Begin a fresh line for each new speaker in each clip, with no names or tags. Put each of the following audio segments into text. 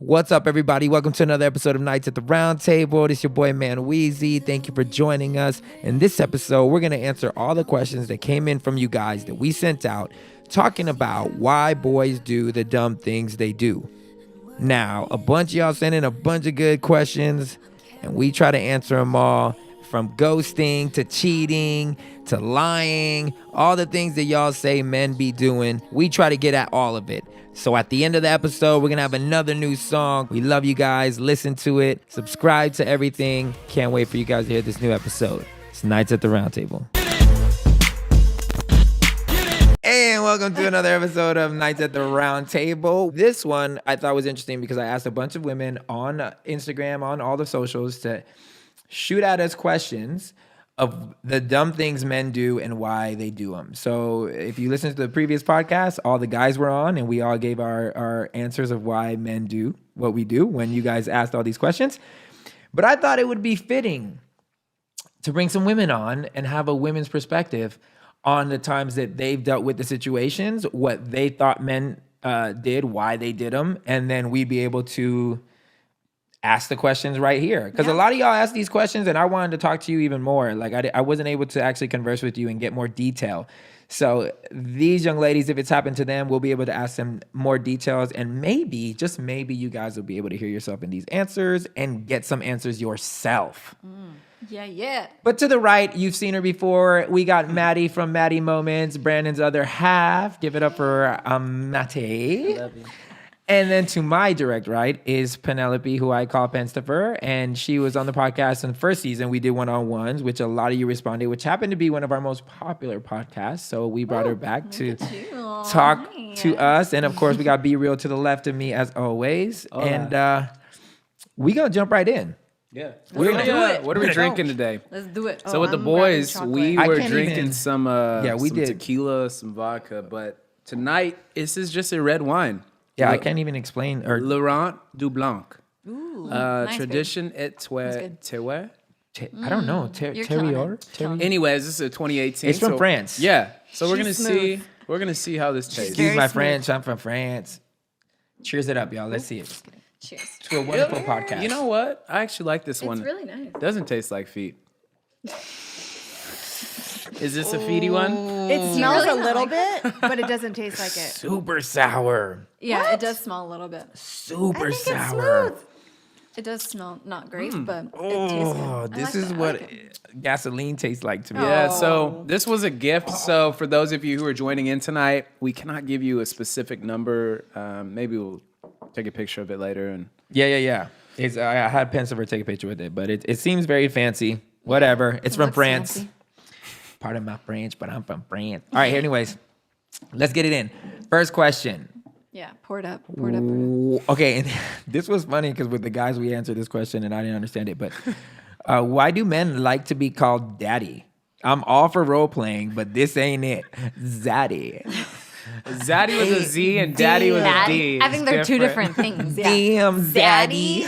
What's up, everybody? Welcome to another episode of Nights at the Round Table. This is your boy, MANWELL'S. Thank you for joining us. In this episode, we're going to answer all the questions that came in from you guys that we sent out, talking about why boys do the dumb things they do. Now, a bunch of y'all sent in a bunch of good questions, and we try to answer them all, from ghosting to cheating to lying, all the things that y'all say men be doing. We try to get at all of it. So at the end of the episode, we're going to have another new song. We love you guys. Listen to it. Subscribe to everything. Can't wait for you guys to hear this new episode. It's Nights at the Round Table. And welcome to another episode of Nights at the Round Table. This one I thought was interesting because I asked a bunch of women on Instagram, on all the socials, to shoot at us questions of the dumb things men do and why they do them. So if you listen to the previous podcast, all the guys were on and we all gave our answers of why men do what we do when you guys asked all these questions. But I thought it would be fitting to bring some women on and have a women's perspective on the times that they've dealt with the situations, what they thought men did, why they did them, and then we'd be able to ask the questions right here. Because a lot of y'all asked these questions and I wanted to talk to you even more. Like I wasn't able to actually converse with you and get more detail. So these young ladies, if it's happened to them, we'll be able to ask them more details, and maybe, just maybe, you guys will be able to hear yourself in these answers and get some answers yourself.
Yeah.
But to the right, you've seen her before. We got Mattie from Mattie Moments, Brandon's other half. Give it up for Mattie.
Love you.
And then to my direct right is Penelope, who I call Penstopher, and she was on the podcast in the first season. We did one-on-ones, which a lot of you responded, which happened to be one of our most popular podcasts. So we brought her back to talk to us. And of course, we got Be Real to the left of me as always. And we gonna jump right in.
Yeah.
What
are we drinking today?
Let's do it.
So with the boys, we were drinking some
we did
tequila, some vodka, but tonight this is just a red wine.
Yeah, I can't even explain. Or
Laurent du Blanc.
Ooh, nice,
Tradition et terroir.
I don't know. Terrier?
Anyways, this is a 2018.
It's from France.
Yeah. So we're
She's
gonna see how this tastes.
Excuse
very
my
smooth.
French. I'm from France. Cheers it up, y'all. Let's see it.
Cheers.
To a wonderful podcast.
You know what? I actually like this one.
It's really nice.
Doesn't taste like feet. Is this a feety one?
It smells
really
a little
like
bit, but it doesn't taste like it.
Super sour.
Yeah, it does smell a little bit.
Super
I think it's
sour.
smooth.
It does smell not great, but it tastes
Oh,
good. I
this
like
is
that. I
what
like it.
gasoline tastes like to me.
Yeah, so this was a gift. So for those of you who are joining in tonight, we cannot give you a specific number. Maybe we'll take a picture of it later. And
Yeah. It's, I had Penstopher take a picture with it, but it seems very fancy. Whatever. It's from
looks
France.
fancy.
Pardon my French, but I'm from France. All right, anyways, let's get it in. First question.
Yeah, pour it up. Pour it up.
Okay, and this was funny because with the guys we answered this question and I didn't understand it, but why do men like to be called daddy? I'm all for role playing, but this ain't it. Zaddy.
Zaddy was a Z and Daddy was a D.
I think they're two different things. Yeah.
Damn, Zaddy.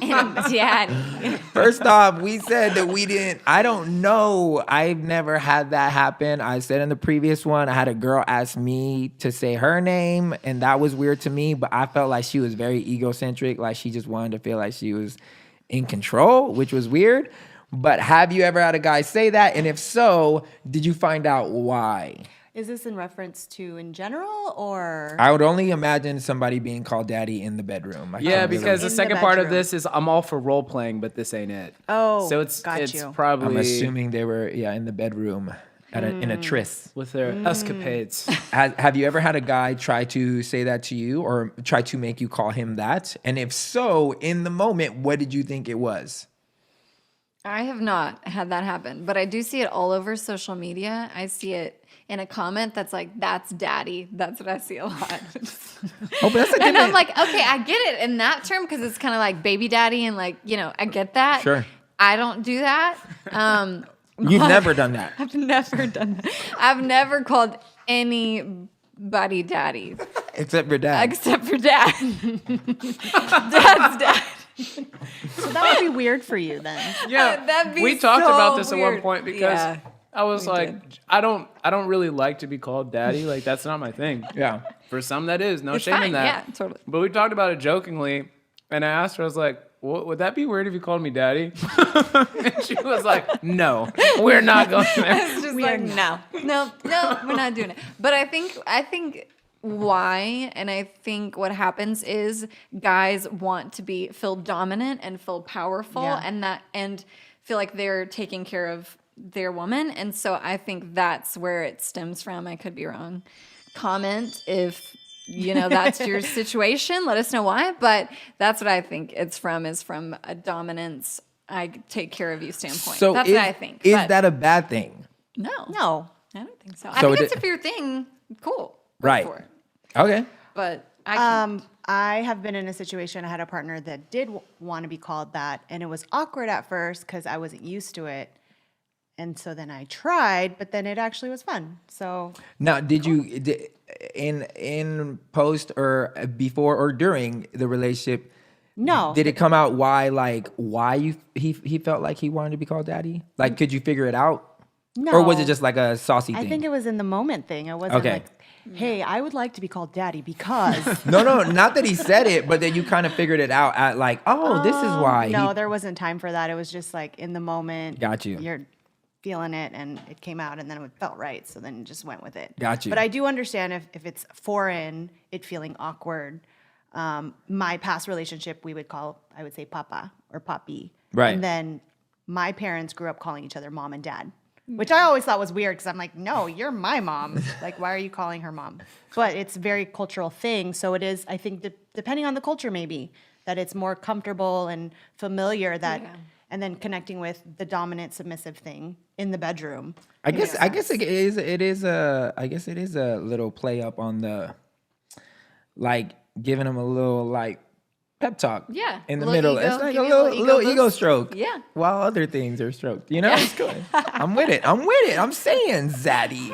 And daddy.
First off, we said that we didn't. I don't know. I've never had that happen. I said in the previous one, I had a girl ask me to say her name, and that was weird to me, but I felt like she was very egocentric. Like she just wanted to feel like she was in control, which was weird. But have you ever had a guy say that? And if so, did you find out why?
Is this in reference to in general or?
I would only imagine somebody being called daddy in the bedroom.
Yeah, because the
In the
second part of
bedroom.
this is I'm all for role playing, but this ain't it.
Oh,
So it's
got you.
probably
I'm assuming they were, in the bedroom in a tryst.
with their escapades.
Have you ever had a guy try to say that to you or try to make you call him that? And if so, in the moment, what did you think it was?
I have not had that happen, but I do see it all over social media. I see it in a comment that's like, that's daddy. That's what I see a lot.
Oh, but that's a
And I'm
different...
like, okay, I get it in that term because it's kind of like baby daddy and like, I get that.
Sure.
I don't do that.
You've never done that.
I've never done that. I've never called anybody daddy
Except for dad.
except for dad. Dad's dad.
So that would be weird for you then.
Yeah,
That'd be
we talked
so
about this at one
weird.
point because
Yeah.
I was like, I don't really like to be called daddy. Like, that's not my thing.
Yeah.
For some, that is. No
It's
shame in
fine.
that.
Yeah, totally.
But we talked about it jokingly, and I asked her, I was like, would that be weird if you called me daddy? And she was like, no, we're not going there.
It's just like, no, we're not doing it. But I think why, and I think what happens is guys want to feel dominant and feel powerful and feel like they're taking care of their woman. And so I think that's where it stems from. I could be wrong. Comment if that's your situation. Let us know why. But that's what I think it's from, is from a dominance, I take care of you standpoint.
So
that's what I think.
Is
But
that a bad thing?
No.
I don't think so.
So
I think it's if your thing, cool. Go
Right.
for it.
Okay.
But I can't.
I have been in a situation, I had a partner that did want to be called that, and it was awkward at first because I wasn't used to it. And so then I tried, but then it actually was fun. So
Now, did you in post or before or during the relationship?
no.
Did it come out why he felt like he wanted to be called daddy? Like, could you figure it out?
No.
Or was it just like a saucy thing?
I think it was in the moment thing. It wasn't
Okay.
like, hey, I would like to be called daddy because
No, not that he said it, but that you kind of figured it out at like, oh, this is why.
No, there wasn't time for that. It was just like in the moment.
Got you.
You're feeling it and it came out and then it felt right. So then just went with it.
Got you.
But I do understand if it's foreign, it feeling awkward. My past relationship, I would say papa or papi.
Right.
And then my parents grew up calling each other mom and dad, which I always thought was weird because I'm like, no, you're my mom. Like, why are you calling her mom? But it's a very cultural thing. So it is, I think, depending on the culture, maybe, that it's more comfortable and familiar that, and then connecting with the dominant I in the bedroom.
I guess it is a little play up on the, like, giving him a little like pep talk.
Yeah,
In the
little
middle.
ego,
It's like
give
a
you a
little
little
ego
boost.
stroke.
Yeah.
While other things are stroked. It's good. I'm with it. I'm saying zaddy.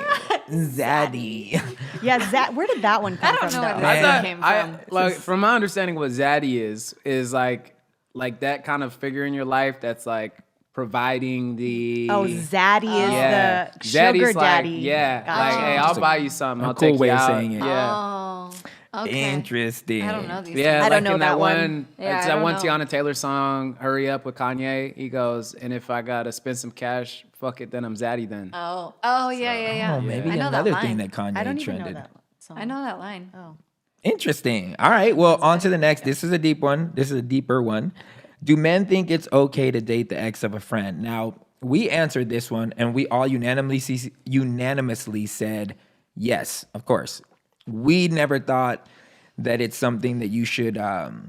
Zaddy.
Yeah, where did that one come
I don't
from,
know
though?
where
Man.
that came from.
Like, from my understanding, what zaddy is like that kind of figure in your life that's like providing the.
Oh, zaddy is
yeah,
the sugar
Zaddy's
daddy.
like, yeah,
Gotcha.
like, hey, I'll buy you something.
a
I'll
cool
take
way
you
of
out.
saying it.
Yeah.
Oh, okay.
Interesting.
I don't know these.
Yeah,
I
like
don't know
in
that
that
one.
one.
Yeah,
It's
I
that
don't
one
know.
Tiana Taylor song, "Hurry Up" with Kanye. He goes, "And if I gotta spend some cash, fuck it, then I'm zaddy then."
Oh, yeah.
Oh, maybe
I know
another
that
thing
line.
that Kanye
I don't even
trended.
know that song.
I know that line.
Oh.
Interesting. All right. Well, on to the next. This is a deep one. This is a deeper one. Do men think it's okay to date the ex of a friend? Now, we answered this one, and we all unanimously said yes, of course. We never thought that it's something that you should. There's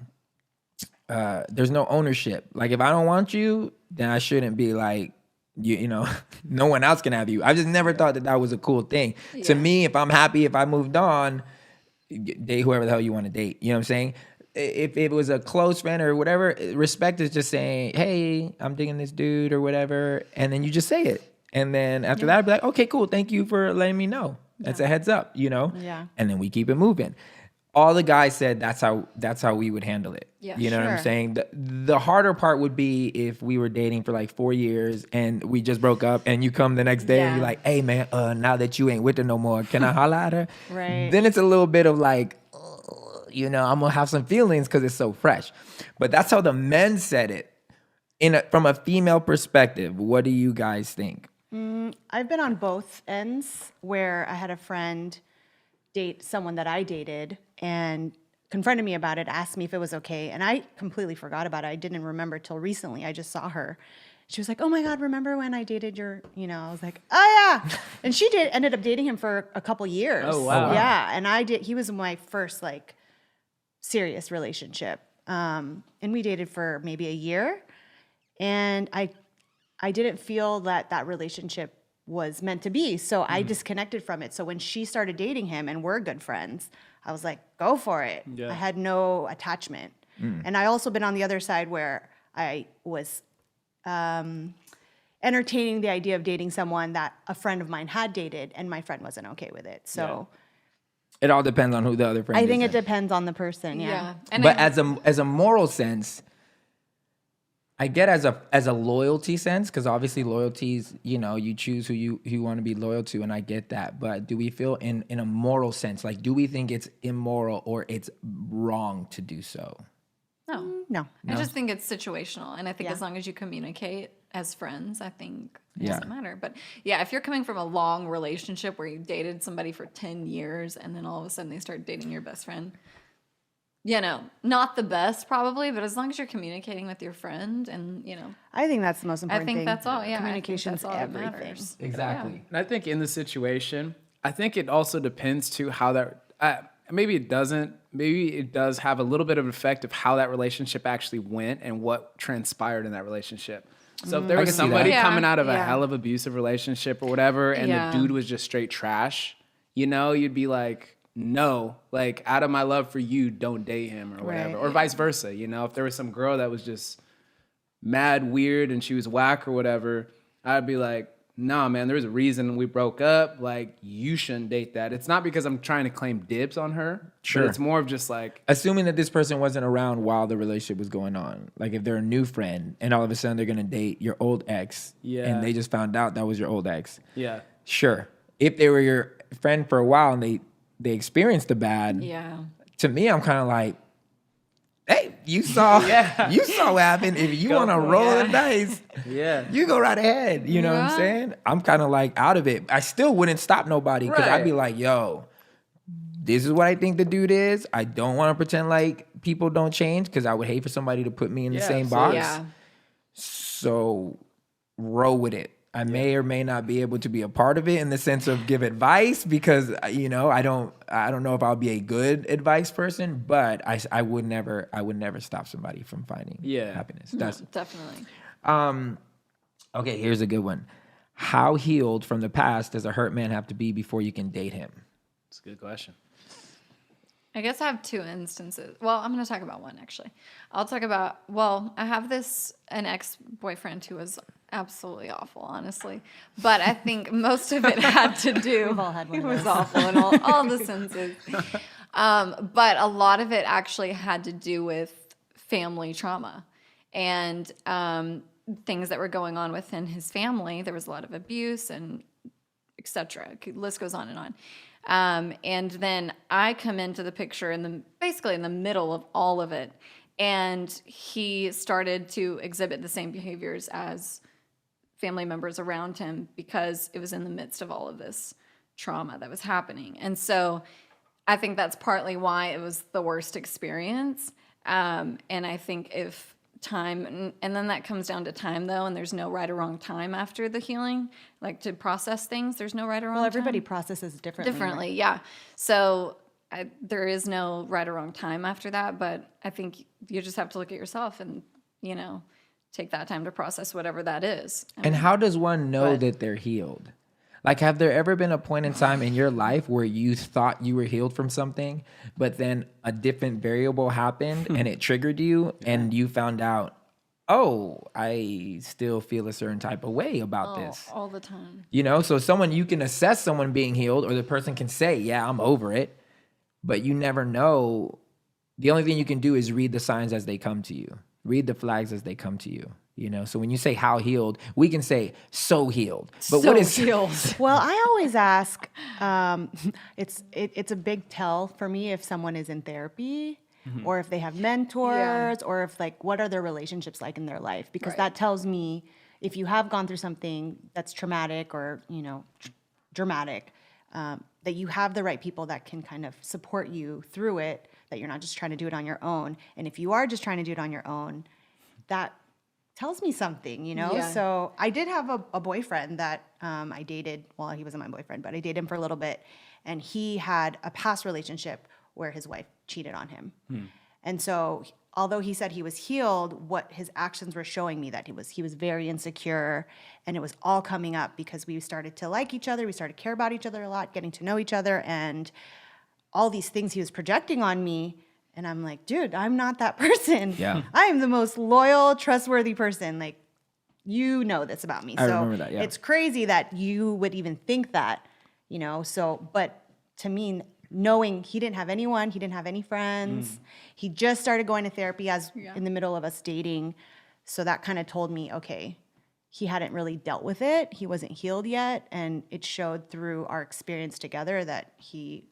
no ownership. Like, if I don't want you, then I shouldn't be like, no one else can have you. I just never thought that was a cool thing. To me, if I'm happy, if I moved on, date whoever the hell you want to date. You know what I'm saying? If it was a close friend or whatever, respect is just saying, hey, I'm digging this dude or whatever. And then you just say it. And then after that, I'd be like, okay, cool. Thank you for letting me know. That's a heads up,
Yeah.
And then we keep it moving. All the guys said that's how we would handle it.
Yeah,
you know what I'm
sure.
saying? The harder part would be if we were dating for like 4 years and we just broke up and you come the next day and
Yeah.
you're like, hey man, now that you ain't with her no more, can I holla at her?
Right.
Then it's a little bit of like, I'm gonna have some feelings because it's so fresh. But that's how the men said it. From a female perspective, what do you guys think?
I've been on both ends where I had a friend date someone that I dated and confronted me about it, asked me if it was okay, and I completely forgot about it. I didn't remember till recently. I just saw her. She was like, "Oh my God, remember when I dated your?" I was like, "Oh yeah," and she ended up dating him for a couple years.
Oh, wow.
Yeah, and I did. He was my first like serious relationship, and we dated for maybe a year, and I didn't feel that relationship was meant to be. So I disconnected from it. So when she started dating him and we're good friends, I was like, go for it.
Yeah.
I had no attachment. And I also been on the other side where I was entertaining the idea of dating someone that a friend of mine had dated and my friend wasn't okay with it. So
It all depends on who the other friend
I
is.
think it
then.
depends on the person. Yeah.
And
But as a moral sense, I get as a loyalty sense, because obviously loyalties, you choose who you want to be loyal to, and I get that. But do we feel in a moral sense, like, do we think it's immoral or it's wrong to do so?
No.
I just think it's situational. And I think
Yeah.
as long as you communicate as friends, I think it
Yeah.
doesn't matter. But yeah, if you're coming from a long relationship where you dated somebody for 10 years and then all of a sudden they start dating your best friend, not the best probably, but as long as you're communicating with your friend and,
I think that's the most
I
important
think
thing.
that's all. Yeah,
Communication
that's
is
all that
everything.
matters.
Exactly.
And I think in the situation, I think it also depends too how that, maybe it doesn't, maybe it does have a little bit of an effect of how that relationship actually went and what transpired in that relationship. So if there
I
was
can see that.
somebody
Yeah,
coming out of a
yeah.
hell of abusive relationship or whatever, and
Yeah.
the dude was just straight trash, you'd be like, no, like out of my love for you, don't date him or whatever,
Right.
or vice versa. If there was some girl that was just mad weird and she was whack or whatever, I'd be like, nah, man, there's a reason we broke up. Like, you shouldn't date that. It's not because I'm trying to claim dibs on her.
Sure.
But it's more of just like,
Assuming that this person wasn't around while the relationship was going on. Like if they're a new friend and all of a sudden they're going to date your old ex
Yeah.
and they just found out that was your old ex.
yeah.
Sure. If they were your friend for a while and they experienced the bad,
Yeah.
to me, I'm kind of like, hey, you saw what happened. If you want to
for it.
roll the dice,
Yeah.
you go right ahead. You know what I'm
Yeah.
saying? I'm kind of like out of it. I still wouldn't stop nobody because I'd be
Right.
like, yo, this is what I think the dude is. I don't want to pretend like people don't change because I would hate for somebody to put me in the
Yeah,
same box.
Yeah.
So roll with it. I may or may not be able to be a part of it in the sense of give advice because I don't know if I'll be a good advice person, but I would never stop somebody from finding happiness. That's
Definitely.
okay. Here's a good one. How healed from the past does a hurt man have to be before you can date him?
It's a good question.
I guess I have two instances. Well, I'm going to talk about one actually. I'll talk about, I have an ex-boyfriend who was absolutely awful, honestly. But I think most of it had to do.
We've all had one
He
of
was
those.
awful in all the senses. But a lot of it actually had to do with family trauma and things that were going on within his family. There was a lot of abuse and etc. List goes on and on. And then I come into the picture basically in the middle of all of it. And he started to exhibit the same behaviors as family members around him because it was in the midst of all of this trauma that was happening. And so I think that's partly why it was the worst experience. And I think if time, and then that comes down to time though, and there's no right or wrong time after the healing, like to process things, there's no right or wrong
Well, everybody
time.
processes differently.
Differently, yeah. So there is no right or wrong time after that, but I think you just have to look at yourself and, take that time to process whatever that is.
And how does one know
But-
that they're healed? Like, have there ever been a point in time in your life where you thought you were healed from something, but then a different variable happened and it triggered you and you found out, oh, I still feel a certain type of way about this?
All the time.
So you can assess someone being healed or the person can say, yeah, I'm over it, but you never know. The only thing you can do is read the signs as they come to you. Read the flags as they come to you. So when you say how healed, we can say so healed. But what is
healed?
Well, I always ask, it's a big tell for me if someone is in therapy or if they have mentors or if what are their relationships like in their life? Because
Right.
that tells me if you have gone through something that's traumatic or, dramatic, that you have the right people that can kind of support you through it, that you're not just trying to do it on your own. And if you are just trying to do it on your own, that tells me something,
Yeah.
So I did have a boyfriend that I dated. Well, he wasn't my boyfriend, but I dated him for a little bit. And he had a past relationship where his wife cheated on him. And so although he said he was healed, what his actions were showing me that he was very insecure, and it was all coming up because we started to like each other, we started to care about each other a lot, getting to know each other, and all these things he was projecting on me. And I'm like, dude, I'm not that person.
Yeah.
I am the most loyal, trustworthy person. Like, you know this about me.
I remember that, yeah.
It's crazy that you would even think that, So, but to me, knowing he didn't have anyone, he didn't have any friends. He just started going to therapy in the middle of us dating. So that kind of told me, okay, he hadn't really dealt with it. He wasn't healed yet. And it showed through our experience together that he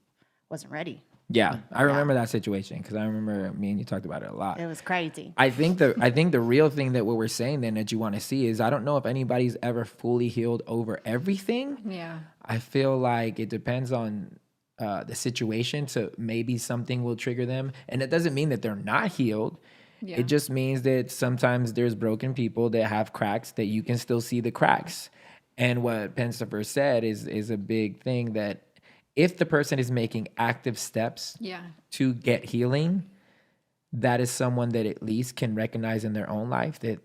wasn't ready.
Yeah, I remember that situation because I remember me and you talked about it a lot.
It was crazy.
I think the real thing that what we're saying then that you want to see is I don't know if anybody's ever fully healed over everything.
Yeah.
I feel like it depends on the situation. So maybe something will trigger them, and it doesn't mean that they're not healed.
Yeah.
It just means that sometimes there's broken people that have cracks that you can still see the cracks. And what Pensifer said is a big thing that if the person is making active steps to get healing, that is someone that at least can recognize in their own life that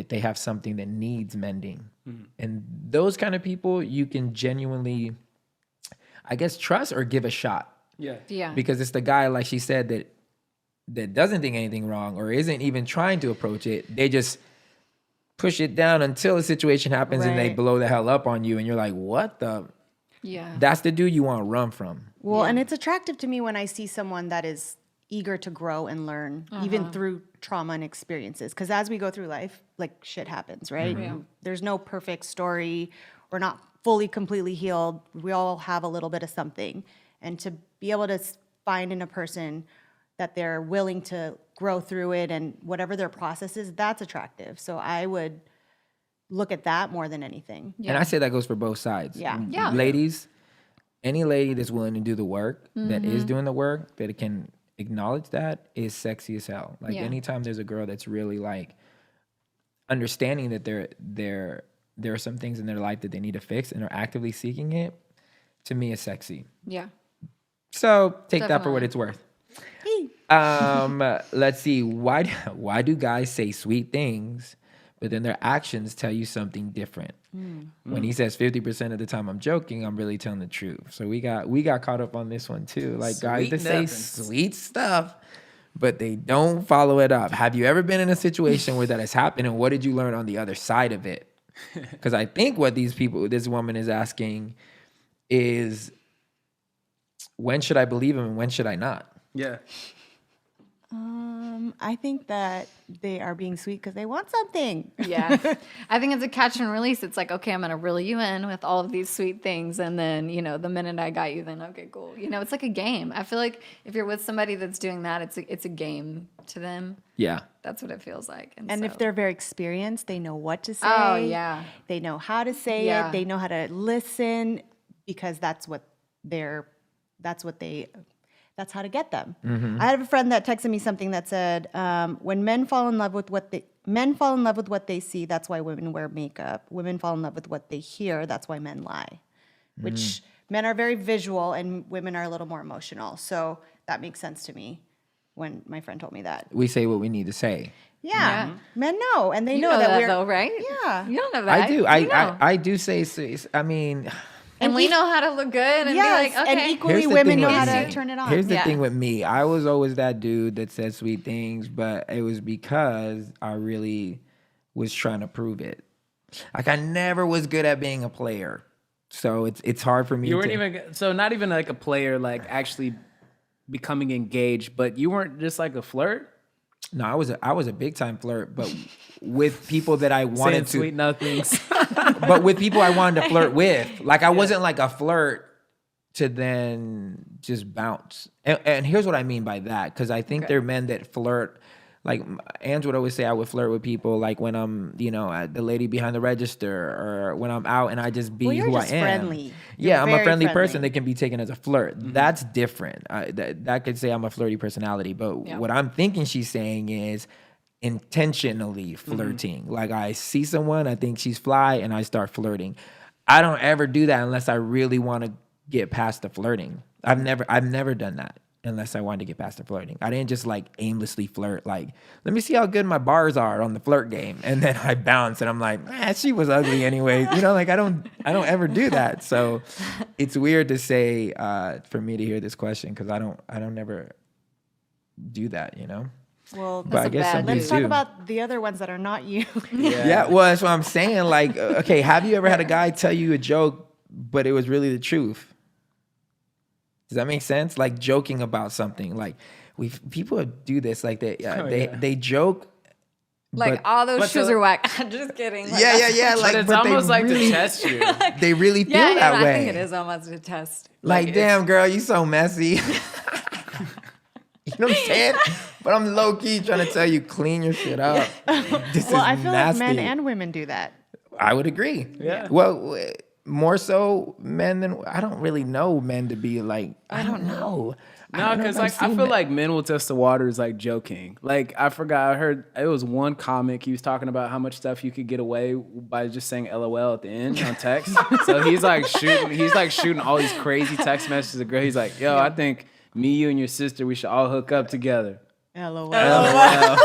they have something that needs mending. And those kind of people you can genuinely, I guess, trust or give a shot.
Yeah.
Because it's the guy, like she said, that doesn't think anything wrong or isn't even trying to approach it. They just push it down until a situation happens and they
Right.
blow the hell up on you. And you're like, what the?
Yeah.
That's the dude you want to run from.
Well, and it's attractive to me when I see someone that is eager to grow and learn, even through trauma and experiences. Because as we go through life, like shit happens, right? There's no perfect story. We're not fully, completely healed. We all have a little bit of something. And to be able to find in a person that they're willing to grow through it and whatever their process is, that's attractive. So I would look at that more than anything.
And I say that goes for both sides.
Yeah.
Yeah.
Ladies, any lady that's willing to do the work, that is doing the work, that can acknowledge that is sexy as hell. Like anytime there's a girl that's really like understanding that there are some things in their life that they need to fix and are actively seeking it, to me is sexy.
Yeah.
So take that for what
Definitely.
it's worth. Let's see. Why do guys say sweet things, but then their actions tell you something different? When he says 50% of the time I'm joking, I'm really telling the truth. So we got caught up on this one too. Like guys
Sweet
that say
nothings.
sweet stuff, but they don't follow it up. Have you ever been in a situation where that has happened, and what did you learn on the other side of it? Because I think what this woman is asking is, when should I believe him and when should I not?
Yeah.
I think that they are being sweet because they want something.
Yeah. I think it's a catch and release. It's like, okay, I'm going to reel you in with all of these sweet things. And then, the minute I got you, then okay, cool. It's like a game. I feel like if you're with somebody that's doing that, it's a game to them.
Yeah.
That's what it feels like.
And if they're very experienced, they know what to say.
Oh, yeah.
They know how to say
Yeah.
it. They know how to listen because that's how to get them. I had a friend that texted me something that said, when men fall in love with what they see, that's why women wear makeup. Women fall in love with what they hear, that's why men lie. Which men are very visual and women are a little more emotional. So that makes sense to me when my friend told me that.
We say what we need to say.
Yeah. Men know, and they
you
know that we're
though, right?
Yeah.
You don't know that.
I do.
You know.
I do say. I mean,
and we know how to look good and
Yes,
be like, okay.
and equally
here's the
women
thing
know
with
how
me.
to turn it on.
Here's the
Yeah.
thing with me. I was always that dude that said sweet things, but it was because I really was trying to prove it. Like I never was good at being a player, so it's hard for me.
You weren't
to,
even so not even like a player, like actually becoming engaged, but you weren't just like a flirt.
No, I was a big time flirt, but with people that I
Saying
wanted to.
sweet nothings.
But with people I wanted to flirt with. Like I wasn't like a flirt to then just bounce. And here's what I mean by that, because I think there are men that flirt. Like Ange would always say, I would flirt with people like when I'm, the lady behind the register, or when I'm out and I just be
Well, you're
who
just
I am.
friendly.
Yeah,
You're
I'm a
very
friendly
friendly.
person that can be taken as a flirt. That's different. That could say I'm a flirty personality. But what I'm thinking she's saying is intentionally flirting. Like I see someone, I think she's fly, and I start flirting. I don't ever do that unless I really want to get past the flirting. I've never done that unless I wanted to get past the flirting. I didn't just like aimlessly flirt. Like, let me see how good my bars are on the flirt game, and then I bounce, and I'm like, she was ugly anyway. Like I don't ever do that. So it's weird to say for me to hear this question, because I don't ever do that.
Well,
But I
a
guess
bad
some
dude.
dudes
let's talk
do.
about the other ones that are not you.
Yeah, well, that's what I'm saying. Like, okay, have you ever had a guy tell you a joke, but it was really the truth? Does that make sense? Like joking about something. Like people do this. Like they joke
Like
But-
all those
but
shoes
to-
are whack. Just kidding. Like,
Yeah.
But
Like,
it's
but
almost
they
like
really,
to test you.
They really feel
Yeah,
that way.
I think it is almost a test.
Like, damn, girl, you so messy. You know what I'm saying? But I'm low key trying to tell you, clean your shit up. This
Well,
is
I feel
nasty.
like men and women do that.
I would agree.
Yeah.
Well, more so men than I don't really know men to be like. I don't know.
No, because like I feel like men will test the waters like joking. Like I forgot, I heard it was one comic. He was talking about how much stuff you could get away by just saying LOL at the end on text. So he's like shooting all these crazy text messages to girl. He's like, yo, I think me, you, and your sister, we should all hook up together.
LOL.
LOL.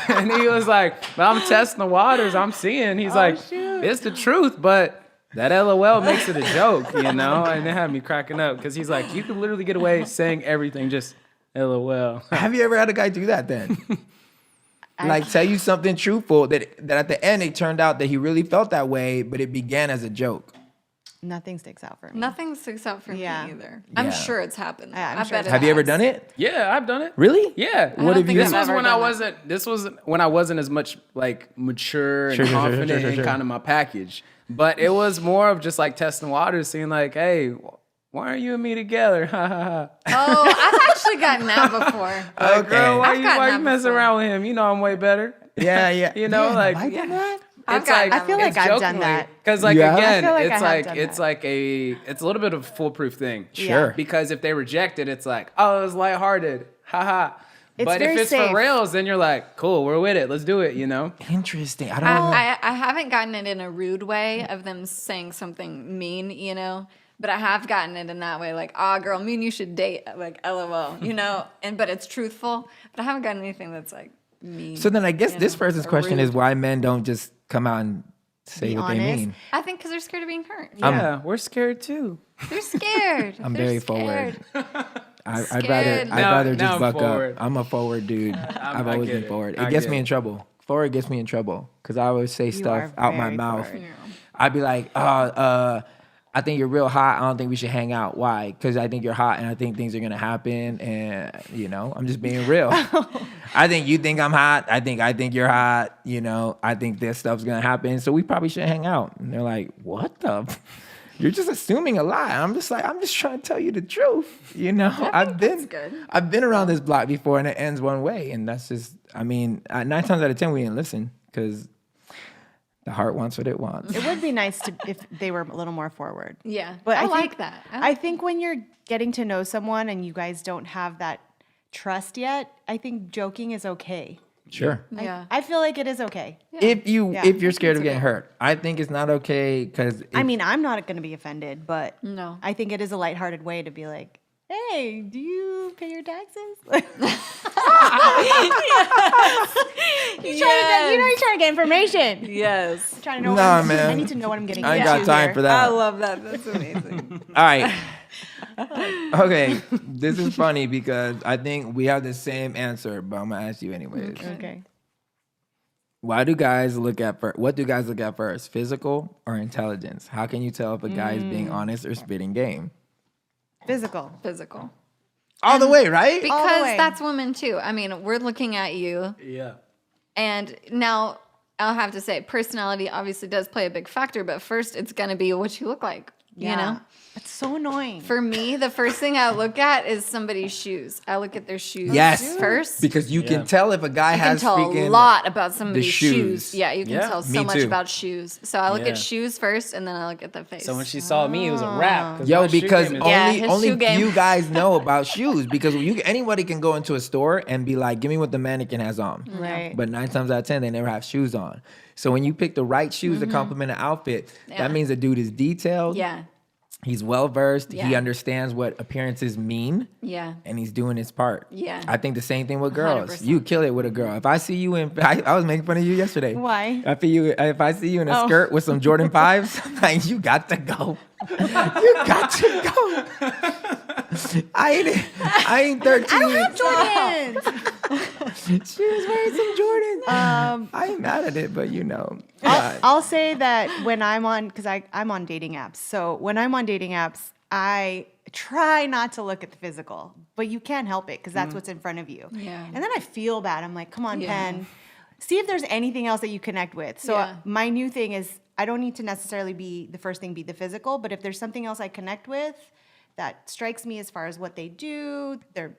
And he was like, but I'm testing the waters. I'm seeing. He's like, it's the truth, but that LOL makes it a joke, you know? And it had me cracking up because he's like, you can literally get away saying everything, just LOL.
Have you ever had a guy do that then? Like tell you something truthful that at the end it turned out that he really felt that way, but it began as a joke.
Nothing sticks out for me.
Nothing sticks out for
Yeah.
me either.
Yeah.
I'm sure it's happened.
Yeah, I'm
I
sure
bet
it's
it
Have you ever
has.
done it?
Yeah, I've done it.
Really?
Yeah.
What have you
think
This
I've
was
ever
when I
done that.
wasn't. This was when I wasn't as much like mature and
Sure,
confident
sure.
in kind of my package. But it was more of just like testing waters, seeing like, hey, why are you and me together? Ha ha ha.
Oh, I've actually gotten that before.
Like, girl, why
I've
you
gotten that
messing
before.
around with him? You know I'm way better.
Yeah.
You know,
Yeah,
like-
have I done that?
I've
It's
gotten
like
that
I feel
before.
like I've done that.
Because like
Yeah?
again,
I feel like I
it's
have
like
done
it's
that.
like it's a little bit of a foolproof thing.
Sure.
Because if they reject it, it's like, oh, it was lighthearted. Haha.
It's
But if
very
it's
safe.
for rails, then you're like, cool, we're with it. Let's do it, you know?
Interesting. I don't know.
I haven't gotten it in a rude way of them saying something mean, you know, but I have gotten it in that way, like, "Ah, girl, me and you should date," like, LOL, you know, but it's truthful. But I haven't gotten anything that's like mean.
So then I guess
you
this
know,
person's
or
question is
rude.
why men don't just come out and say
Be
what they
honest.
mean.
I think because they're scared of being hurt.
Yeah, we're scared too.
They're scared.
I'm
They're
very
scared.
forward. I'd
Scared.
rather
Now
just
I'm
buck
forward.
up. I'm a forward dude. I've
I
always
get
been
it.
forward.
I
It gets
get
me
it.
in trouble. Forward gets me in trouble because I always say stuff
are
out my
very
mouth.
forward.
I'd be like, I think you're real hot. I don't think we should hang out. Why? Because I think you're hot and I think things are going to happen. And, you know, I'm just being real. I think you think I'm hot. I think you're hot. You know, I think this stuff's going to happen. So we probably should hang out. And they're like, what the? You're just assuming a lot. I'm just like, I'm just trying to tell you the truth. You know, I've been around this block before and it ends one way. And that's just, I mean, 9 times out of 10, we didn't listen because the heart wants what it wants.
It would be nice if they were a little more forward.
Yeah,
But
I
I
like
think,
that.
I think when you're getting to know someone and you guys don't have that trust yet, I think joking is okay.
Sure.
Yeah.
I feel like it is okay.
If
Yeah.
you're scared of getting hurt, I think it's not okay because
I mean, I'm not going to be offended, but
No.
I think it is a lighthearted way to be like, hey, do you pay your taxes? You're trying to get information.
Yes.
Trying to know
Nah,
what
man.
I need to know what I'm getting
I ain't
into
got time
here.
for that.
I love that. That's amazing.
All right. Okay, this is funny because I think we have the same answer, but I'm gonna ask you anyways.
Okay.
What do guys look at first, physical or intelligence? How can you tell if a guy is being honest or spitting game?
Physical.
Physical.
All the way, right?
Because
way.
that's women too. I mean, we're looking at you.
Yeah.
And now I'll have to say, personality obviously does play a big factor, but first it's going to be what you look like. You know?
It's so annoying.
For me, the first thing I look at is somebody's shoes. I look at their shoes
Yes.
first.
Because you can tell if a guy
You can
has
tell
freaking
a lot about somebody's
shoes.
shoes. Yeah, you can
Yeah.
tell
Me
so much
too.
about shoes. So I look
Yeah.
at shoes first, and then I look at the face.
So when she saw me, it was a wrap. 'cause
Yo,
my shoe
because
game is-
Yeah,
only
his
only
shoe game.
few guys know about shoes. Because anybody can go into a store and be like, "Give me what the mannequin has on."
Right.
But 9 times out of 10, they never have shoes on. So when you pick the right shoes to complement an outfit,
Yeah.
that means the dude is detailed.
yeah,
He's well versed. He
Yeah.
understands what appearances mean.
yeah.
And he's doing his part.
Yeah.
I think the same thing with girls.
100%.
You kill it with a girl. If I see you in, I was making fun of you yesterday.
Why?
If I see you in a
Oh.
skirt with some Jordan 5s, I'm like, you got to go. You got to go. I ain't 13.
I don't have Jordans.
She was wearing some Jordans. I ain't mad at it, but you know.
I'll say that when I'm on, because I'm on dating apps. So when I'm on dating apps, I try not to look at the physical, but you can't help it because that's what's in front of you.
Yeah.
And then I feel bad. I'm like, come on,
Yeah.
Pen. see if there's anything else that you connect with. So
Yeah.
my new thing is I don't need to necessarily be the first thing, be the physical, but if there's something else I connect with that strikes me as far as what they do, their,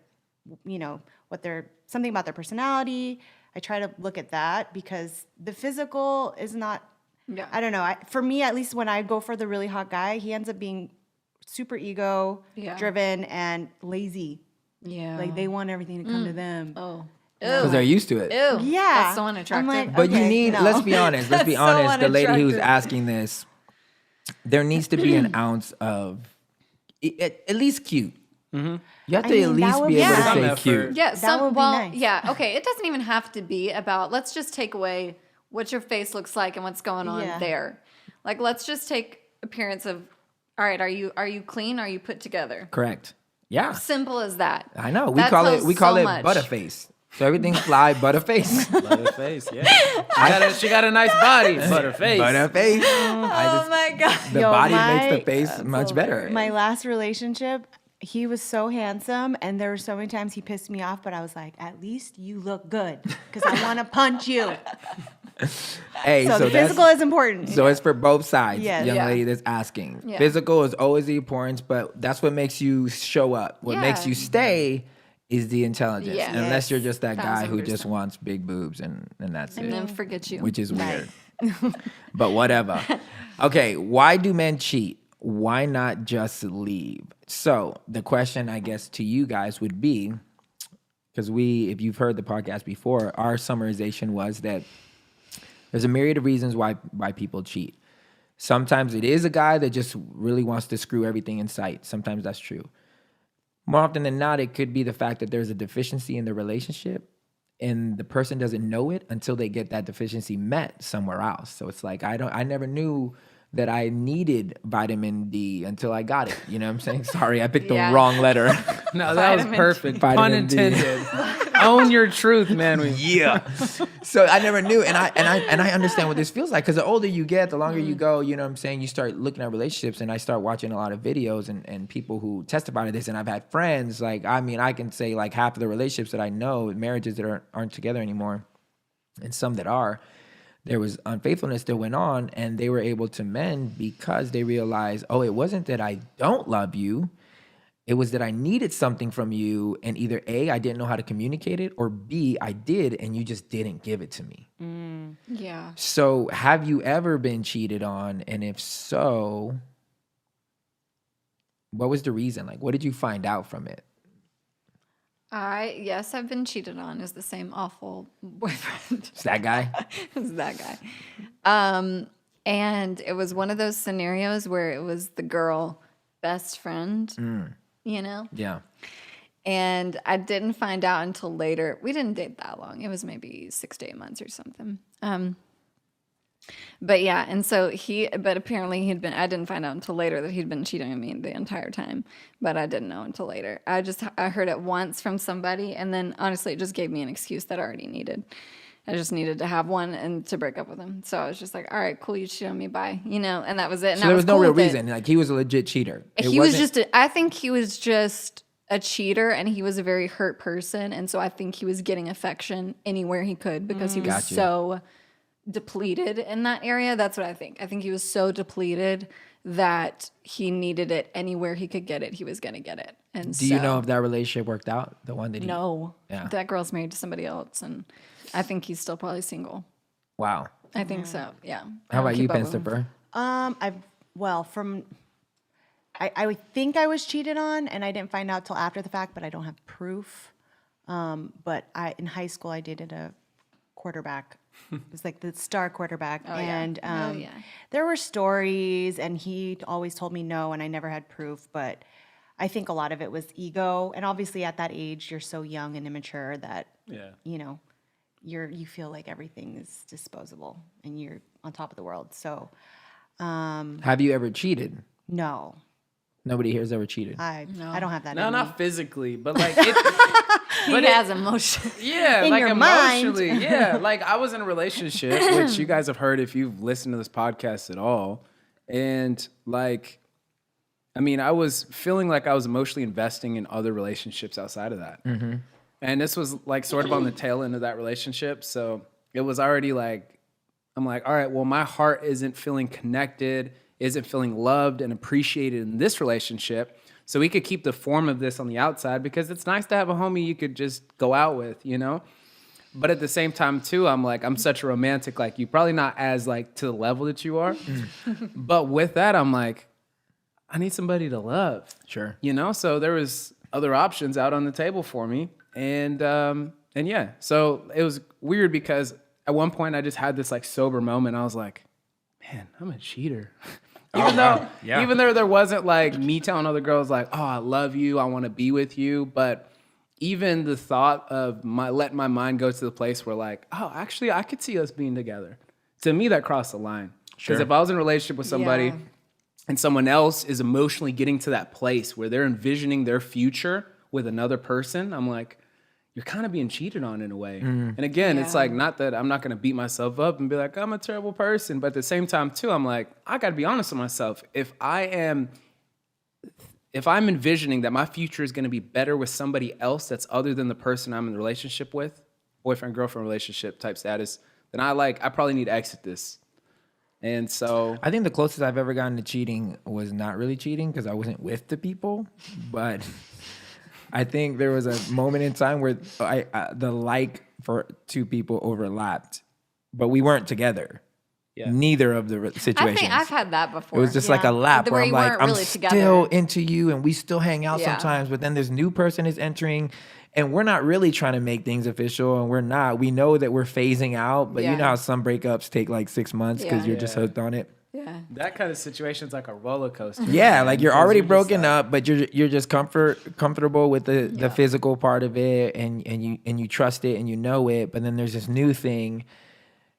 something about their personality, I try to look at that because the physical is not,
Yeah.
I don't know. For me, at least when I go for the really hot guy, he ends up being super ego driven and lazy.
Yeah.
Like they want everything to come to them.
Oh.
Because they're used to it.
Ew.
Yeah.
That's so unattractive.
I'm like,
But you
okay,
need,
no.
let's be honest,
That's so
the lady who's
unattractive.
asking this, there needs to be an ounce of, at least cute. You have to
mean,
at
that
least
would
be
be
able to
some
say
effort.
cute.
Yeah,
That would be nice.
Yeah, okay. It doesn't even have to be about, let's just take away what your face looks like and what's going on
Yeah.
there. Like, let's just take appearance of, all right, are you clean? Are you put together?
Correct. Yeah.
Simple as that.
I know.
That tells
We call
so
it
much.
butterface. So everything's fly, butterface.
Butterface, yeah. She got a nice body. Butterface.
Butterface.
Oh my God.
The
Yo,
body
my-
makes the face much better.
My last relationship, he was so handsome, and there were so many times he pissed me off, but I was like, at least you look good, because I want to punch you.
Hey,
So,
so
the
that's,
physical is important.
so it's for both sides,
Yes.
young
Yeah.
lady that's asking.
Yeah.
Physical is always the importance, but that's what makes you show up. What makes
Yeah.
you stay is the intelligence.
Yeah.
Unless
Yes.
you're just that guy who just
1000%.
wants big boobs and that's
And
it.
then forget you.
Which is weird. But whatever. Okay, why do men cheat? Why not just leave? So the question, I guess, to you guys would be, because if you've heard the podcast before, our summarization was that there's a myriad of reasons why people cheat. Sometimes it is a guy that just really wants to screw everything in sight. Sometimes that's true. More often than not, it could be the fact that there's a deficiency in the relationship and the person doesn't know it until they get that deficiency met somewhere else. So it's like, I never knew that I needed vitamin D until I got it. You know what I'm saying? Sorry, I picked the
Yeah.
wrong letter.
No, that was
Vitamin-
perfect. Pun
Vitamin D.
intended. Own your truth, man.
Yeah. So I never knew, and I understand what this feels like, because the older you get, the longer you go. You know what I'm saying? You start looking at relationships, and I start watching a lot of videos and people who testify to this. And I've had friends, like, I mean, I can say like half of the relationships that I know, marriages that aren't together anymore, and some that are, there was unfaithfulness that went on, and they were able to mend because they realized, oh, it wasn't that I don't love you. It was that I needed something from you, and either A, I didn't know how to communicate it, or B, I did, and you just didn't give it to me.
Yeah.
So have you ever been cheated on? And if so, what was the reason? Like, what did you find out from it?
Yes, I've been cheated on as the same awful boyfriend.
It's that guy?
It's that guy. And it was one of those scenarios where it was the girl best friend, you know?
Yeah.
And I didn't find out until later. We didn't date that long. It was maybe 6 to 8 months or something. But yeah, and so but apparently I didn't find out until later that he'd been cheating on me the entire time. But I didn't know until later. I heard it once from somebody, and then honestly, it just gave me an excuse that I already needed. I just needed to have one and to break up with him. So I was just like, all right, cool, you cheated on me, bye. You know, and that was it. And
So
I
there was no
cool
real
with it.
reason. Like, he was a legit cheater.
I think he was just a cheater, and he was a very hurt person. And so I think he was getting affection anywhere he could because he was
Gotcha.
so depleted in that area. That's what I think. I think he was so depleted that he needed it anywhere he could get it. He was going to get it. And
Do you know if that relationship worked out? The one that he...
No.
Yeah.
That girl's married to somebody else, and I think he's still probably single.
Wow.
I think so. Yeah.
How about you,
Keep up with him.
Penstipper?
I think I was cheated on, and I didn't find out till after the fact, but I don't have proof. But in high school, I dated a quarterback. It was like the star quarterback.
yeah.
And
Oh, yeah.
there were stories, and he always told me no, and I never had proof. But I think a lot of it was ego. And obviously at that age, you're so young and immature that, you know, you feel like everything is disposable and you're on top of the world. So
Have you ever cheated?
no,
Nobody here has ever cheated.
I don't have that
No,
in me.
not physically, but like it.
He has emotion.
Yeah,
In
like
your mind.
emotionally. Yeah, like I was in a relationship, which you guys have heard if you've listened to this podcast at all. And like, I mean, I was feeling like I was emotionally investing in other relationships outside of that. And this was like sort of on the tail end of that relationship. So it was already like, I'm like, all right, well, my heart isn't feeling connected, isn't feeling loved and appreciated in this relationship. So we could keep the form of this on the outside because it's nice to have a homie you could just go out with, you know? But at the same time, too, I'm like, I'm such a romantic like you. Probably not as like to the level that you are. But with that, I'm like, I need somebody to love.
Sure.
You know? So there was other options out on the table for me. And yeah, so it was weird because at one point I just had this like sober moment. I was like, man, I'm a cheater. Even though there wasn't like me telling other girls like, oh, I love you, I want to be with you. But even the thought of letting my mind go to the place where like, oh, actually I could see us being together. To me, that crossed the line. Because if I was in a relationship with somebody and someone else is emotionally getting to that place where they're envisioning their future with another person, I'm like, you're kind of being cheated on in a way. And again, it's like, not that I'm not going to beat myself up and be like, I'm a terrible person. But at the same time, too, I'm like, I got to be honest with myself. If I'm envisioning that my future is going to be better with somebody else that's other than the person I'm in a relationship with, boyfriend, girlfriend relationship type status, then I probably need to exit this. And so
I think the closest I've ever gotten to cheating was not really cheating because I wasn't with the people, but I think there was a moment in time where the like for two people overlapped, but we weren't together. Yeah. Neither of the situations.
I think I've had that before.
It was just like a lap where I'm
you
like,
weren't
I'm
really
still
together.
into you and we still hang out sometimes, but then this new person is entering and we're not really trying to make things official and we're not. We know that we're phasing out, but you know how some breakups take like 6 months because you're just hooked on it.
Yeah.
that kind of situation is like a roller coaster.
Yeah, like you're already broken up, but you're just comfortable with the physical part of it, and you trust it and you know it. But then there's this new thing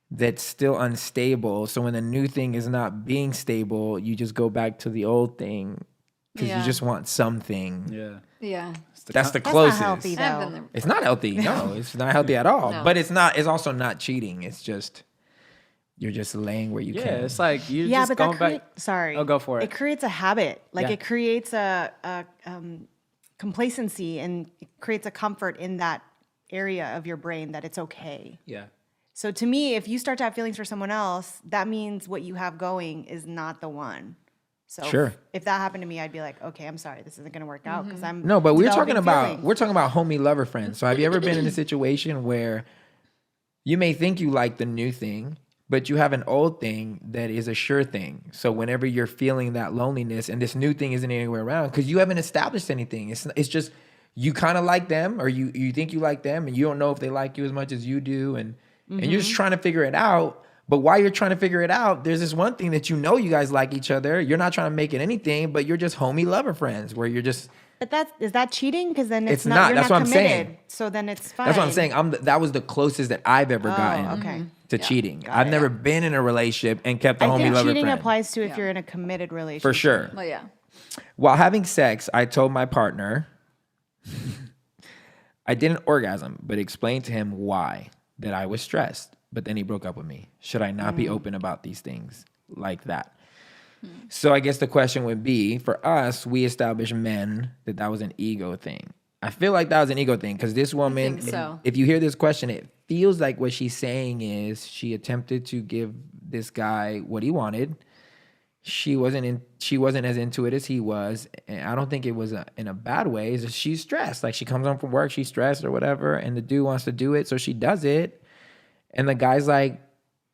that's still unstable. So when the new thing is not being stable, you just go back to the old thing because you just want something.
Yeah.
Yeah.
That's the
That's
closest.
not healthy,
I've
though.
been there.
It's not healthy. No, it's not healthy at all.
No.
But it's also not cheating. It's just you're just laying where you
Yeah,
can.
it's like you're
Yeah,
just
but
going
that
back.
sorry.
Oh, go for it.
It creates a habit. Like
Yeah.
it creates a complacency and it creates a comfort in that area of your brain that it's okay.
Yeah.
So to me, if you start to have feelings for someone else, that means what you have going is not the one. So
Sure.
if that happened to me, I'd be like, okay, I'm sorry, this isn't going to work out because I'm
No, but we're talking
developing
about
feelings.
homie lover friends. So have you ever been in a situation where you may think you like the new thing, but you have an old thing that is a sure thing. So whenever you're feeling that loneliness and this new thing isn't anywhere around because you haven't established anything. It's just you kind of like them or you think you like them and you don't know if they like you as much as you do and you're just trying to figure it out. But while you're trying to figure it out, there's this one thing that you know you guys like each other. You're not trying to make it anything, but you're just homie lover friends where you're just.
But is that cheating? Because then
It's
it's not.
not.
You're
That's
not
what I'm
committed.
saying.
So then it's fine.
That's what I'm saying. That was the closest that I've ever gotten
okay.
to cheating. I've never been in a relationship and kept a
I
homie
think
lover
cheating
friend.
applies to if you're in a committed relationship.
For sure.
Well, yeah.
While having sex, I told my partner I didn't orgasm, but explained to him why, that I was stressed. But then he broke up with me. Should I not be open about these things like that? So I guess the question would be, for us, we established men that was an ego thing. I feel like that was an ego thing because this woman,
think so.
if you hear this question, it feels like what she's saying is she attempted to give this guy what he wanted. She wasn't as into it as he was, and I don't think it was in a bad way. It's just she's stressed. Like she comes home from work, she's stressed or whatever, and the dude wants to do it, so she does it. And the guy's like,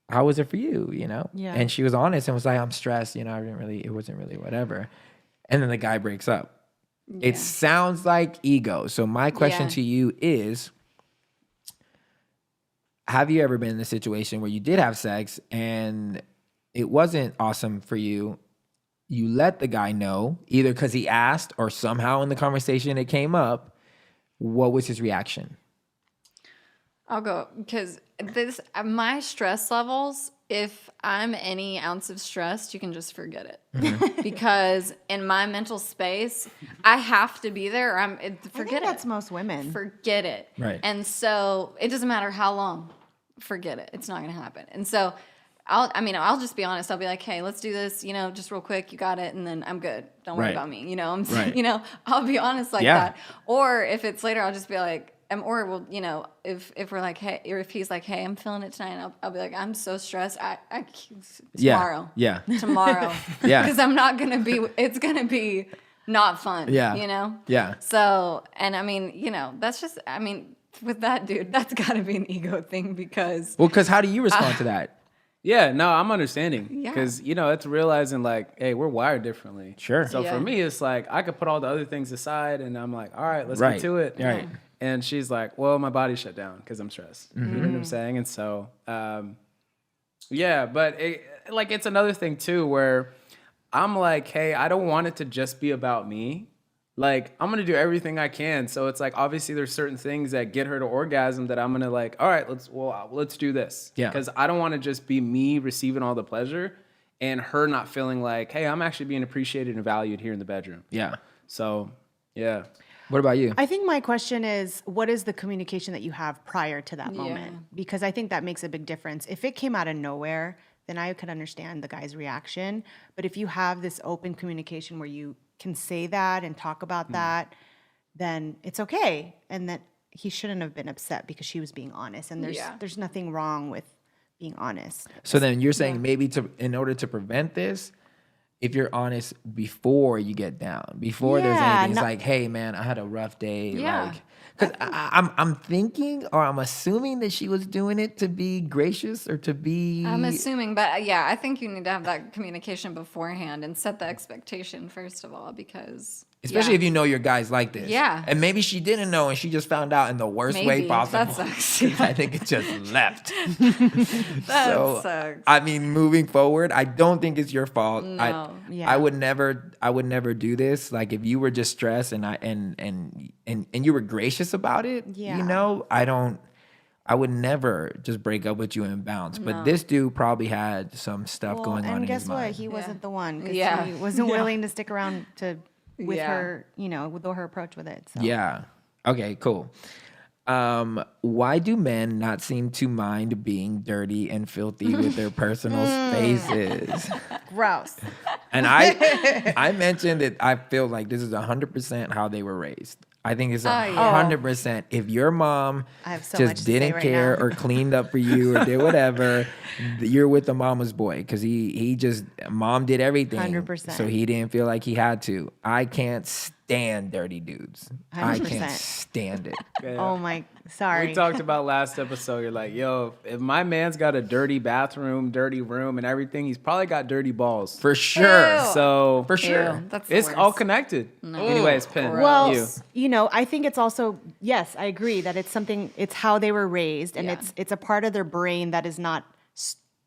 "How was it for you?" You know?
Yeah.
And she was honest and was like, "I'm stressed. You know, it wasn't really whatever." And then the guy breaks up. It sounds like ego. So my question to you is, have you ever been in a situation where you did have sex and it wasn't awesome for you? You let the guy know, either because he asked or somehow in the conversation it came up. What was his reaction?
I'll go because my stress levels, if I'm any ounce of stressed, you can just forget it. Because in my mental space, I have to be there or forget it.
That's most women.
Forget it.
Right.
And so it doesn't matter how long. Forget it. It's not going to happen. And so I'll just be honest. I'll be like, hey, let's do this, just real quick. You got it. And then I'm good. Don't worry
Right.
about me.
Right.
I'll be honest like that. Or if it's later, I'll just be like, or well, you know, if we're like, hey, or if he's like, hey, I'm feeling it tonight, and I'll be like, I'm so stressed. Tomorrow.
Yeah.
Tomorrow.
Yeah.
Because I'm not gonna be. It's gonna be not fun.
Yeah.
You know.
Yeah.
So, and I mean, you know, that's just. I mean, with that dude, that's got to be an ego thing because.
Well, because how do you respond to that?
Yeah, no, I'm understanding.
Yeah.
Because, you know, it's realizing like, hey, we're wired differently.
Sure.
So
Yeah.
for me, it's like, I could put all the other things aside and I'm like, all right, let's
Right.
get to it.
Right.
And she's like, well, my body shut down because I'm stressed. You know what I'm saying? And so, yeah, but it's another thing too, where I'm like, hey, I don't want it to just be about me. Like, I'm going to do everything I can. So it's like, obviously there's certain things that get her to orgasm that I'm going to like, all right, let's do this.
Yeah.
Because I don't want to just be me receiving all the pleasure and her not feeling like, hey, I'm actually being appreciated and valued here in the bedroom.
Yeah.
So, yeah.
What about you?
I think my question is, what is the communication that you have prior to that moment? Because I think that makes a big difference. If it came out of nowhere, then I could understand the guy's reaction. But if you have this open communication where you can say that and talk about that, then it's okay. And that he shouldn't have been upset because she was being honest. And there's nothing wrong with being honest.
So then you're saying maybe in order to prevent this, if you're honest before you get down, before there's anything, it's like, hey man, I had a rough day.
Yeah.
Like, because I'm thinking or I'm assuming that she was doing it to be gracious or to be.
I'm assuming, but yeah, I think you need to have that communication beforehand and set the expectation first of all, because
Especially if you know your guys like this.
Yeah.
And maybe she didn't know and she just found out in the worst way
Maybe.
possible.
That sucks.
'Cause I think it just left.
That sucks.
I mean, moving forward, I don't think it's your fault.
No.
Yeah.
I would never do this. Like if you were just stressed and you were gracious about it,
Yeah.
you know, I would never just break up with you and bounce. But this dude probably had some stuff going on
and
in
guess
his
what?
mind.
He wasn't the one. 'Cause
Yeah.
he wasn't willing to stick around with
Yeah.
her, you know, with her approach with it. So.
Yeah. Okay, cool. Why do men not seem to mind being dirty and filthy with their personal spaces?
Gross.
And I mentioned that I feel like this is 100% how they were raised. I think it's 100%. If your mom
I have so much
just
to say
didn't
right
care
now.
or cleaned up for you or did whatever, you're with the mama's boy because he just mom did everything.
100%.
So he didn't feel like he had to. I can't stand dirty dudes. I
100%.
can't stand it.
Oh my, sorry.
We talked about last episode. You're like, yo, if my man's got a dirty bathroom, dirty room, and everything, he's probably got dirty balls.
For sure.
Ew.
So
For sure.
Ew, that's the
it's
worst.
all connected. Anyways, Pen,
Well,
you.
I think it's also, yes, I agree that it's how they were raised, and
Yeah.
it's a part of their brain that is not,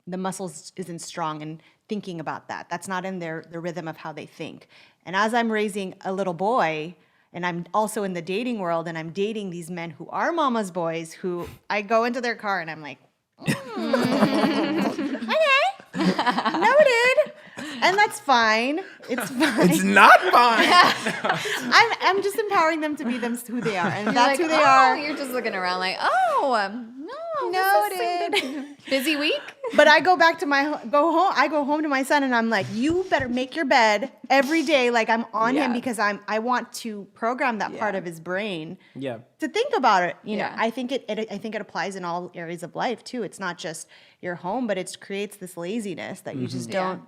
the muscles isn't strong in thinking about that. That's not in their rhythm of how they think. And as I'm raising a little boy, and I'm also in the dating world, and I'm dating these men who are mama's boys, who I go into their car and I'm like, okay, noted. And that's fine. It's fine.
It's not fine.
I'm just empowering them to be who they are, and
You're
that's
like,
who they
oh,
are.
You're just looking around like, no,
Noted.
busy week.
But I go back to I go home to my son, and I'm like, you better make your bed every day. Like I'm on him
Yeah.
because I want to program that part of his brain
Yeah.
to think about it. You know,
Yeah.
I think it applies in all areas of life too. It's not just your home, but it creates this laziness that you just don't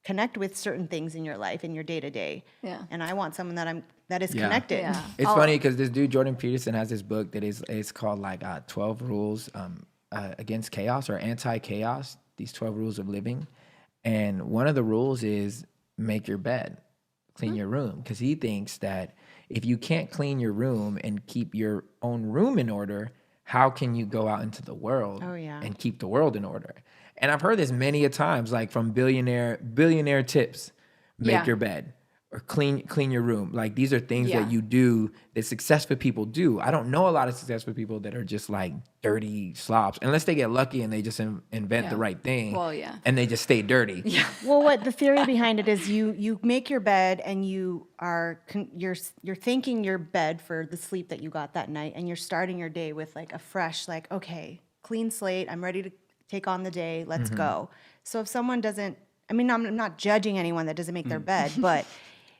connect with certain things in your life, in your day to day.
Yeah.
And I want someone that is
Yeah.
connected.
Yeah.
It's funny because this dude Jordan Peterson has this book that is called like 12 Rules Against Chaos or Anti-Chaos. These 12 rules of living, and one of the rules is make your bed, clean your room, because he thinks that if you can't clean your room and keep your own room in order, how can you go out into the world and keep the world in order? And I've heard this many a times, like from billionaire tips, make your bed or clean your room. Like these are things that you do that successful people do. I don't know a lot of successful people that are just like dirty slops, unless they get lucky and they just invent the right thing.
Well, yeah.
And they just stay dirty. Yeah.
Well, what the theory behind it is, you make your bed and you're thanking your bed for the sleep that you got that night, and you're starting your day with like a fresh, like, okay, clean slate. I'm ready to take on the day. Let's go. So if someone doesn't, I mean, I'm not judging anyone that doesn't make their bed, but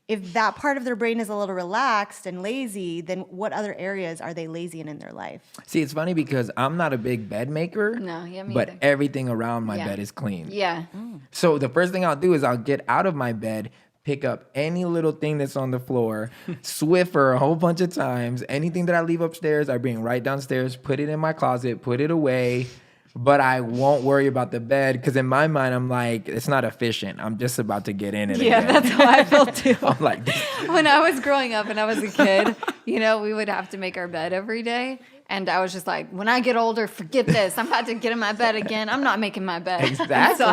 if that part of their brain is a little relaxed and lazy, then what other areas are they lazy in their life?
See, it's funny because I'm not a big bed maker.
No, yeah, me
but
either.
everything around my
Yeah.
bed is clean.
Yeah.
So the first thing I'll do is I'll get out of my bed, pick up any little thing that's on the floor, Swiffer a whole bunch of times. Anything that I leave upstairs, I bring right downstairs, put it in my closet, put it away. But I won't worry about the bed because in my mind, I'm like, it's not efficient. I'm just about to get in it
Yeah,
again.
that's how I felt too.
I'm like,
When I was growing up and I was a kid, you know, we would have to make our bed every day. And I was just like, when I get older, forget this. I'm about to get in my bed again. I'm not making my bed.
Exactly.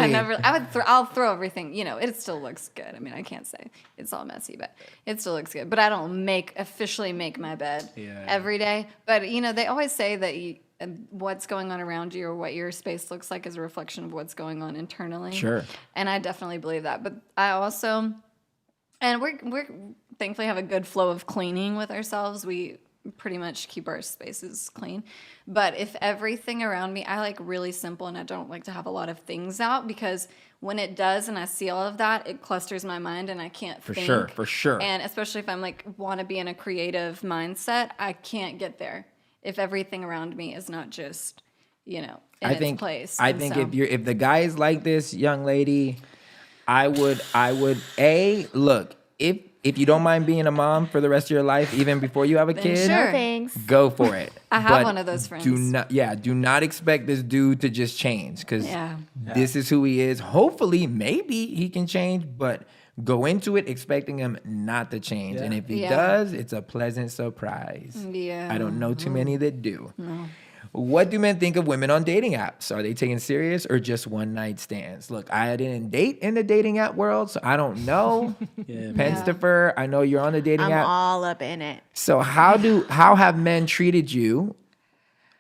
So I'll throw everything, you know, it still looks good. I mean, I can't say it's all messy, but it still looks good. But I don't officially make my bed every day. But, you know, they always say that what's going on around you or what your space looks like is a reflection of what's going on internally.
Sure.
And I definitely believe that. But I also, and we're thankfully have a good flow of cleaning with ourselves. We pretty much keep our spaces clean. But if everything around me, I like really simple and I don't like to have a lot of things out because when it does and I see all of that, it clusters my mind and I can't think.
For sure.
And especially if I'm like want to be in a creative mindset, I can't get there if everything around me is not just, you know, in its place.
I
And
think
so-
if the guy is like this, young lady, I would look, if you don't mind being a mom for the rest of your life, even before you have a kid,
sure.
No thanks.
go for it.
I have
But
one of those friends.
Do not expect this dude to just change because
Yeah.
this is who he is. Hopefully, maybe he can change, but go into it expecting him not to change. And if he
Yeah.
does, it's a pleasant surprise.
Yeah.
I don't know too many that do. No. What do men think of women on dating apps? Are they taken serious or just one night stands? Look, I didn't date in the dating app world, so I don't know. Penstifer, I know you're on the dating
I'm
app.
all up in it.
So how have men treated you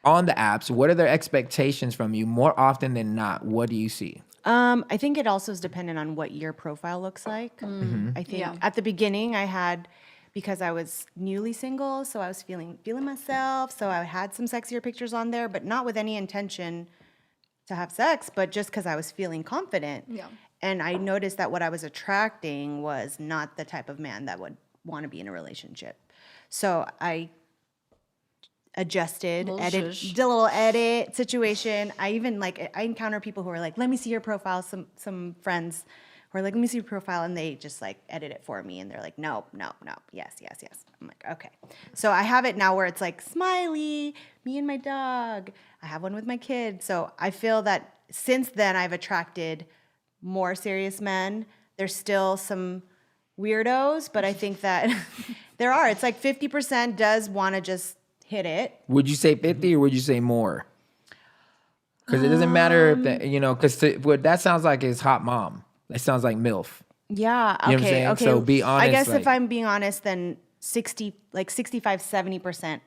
on the apps? What are their expectations from you more often than not? What do you see?
I think it also is dependent on what your profile looks like. I think
Yeah.
at the beginning I had, because I was newly single, so I was feeling myself. So I had some sexier pictures on there, but not with any intention to have sex, but just because I was feeling confident.
Yeah.
And I noticed that what I was attracting was not the type of man that would want to be in a relationship. So I adjusted, did a little edit situation. I even I encounter people who are like, let me see your profile. Some friends who are like, let me see your profile. And they just like edit it for me. And they're like, no, yes. I'm like, okay. So I have it now where it's like smiley, me and my dog. I have one with my kid. So I feel that since then I've attracted more serious men. There's still some weirdos, but I think that there are. It's like 50% does want to just hit it.
Would you say 50 or would you say more? Because it doesn't matter if that, because what that sounds like is hot mom. That sounds like MILF.
Yeah.
You know what I'm saying?
Okay.
So be honest,
I guess
like-
if I'm being honest, then 65, 70%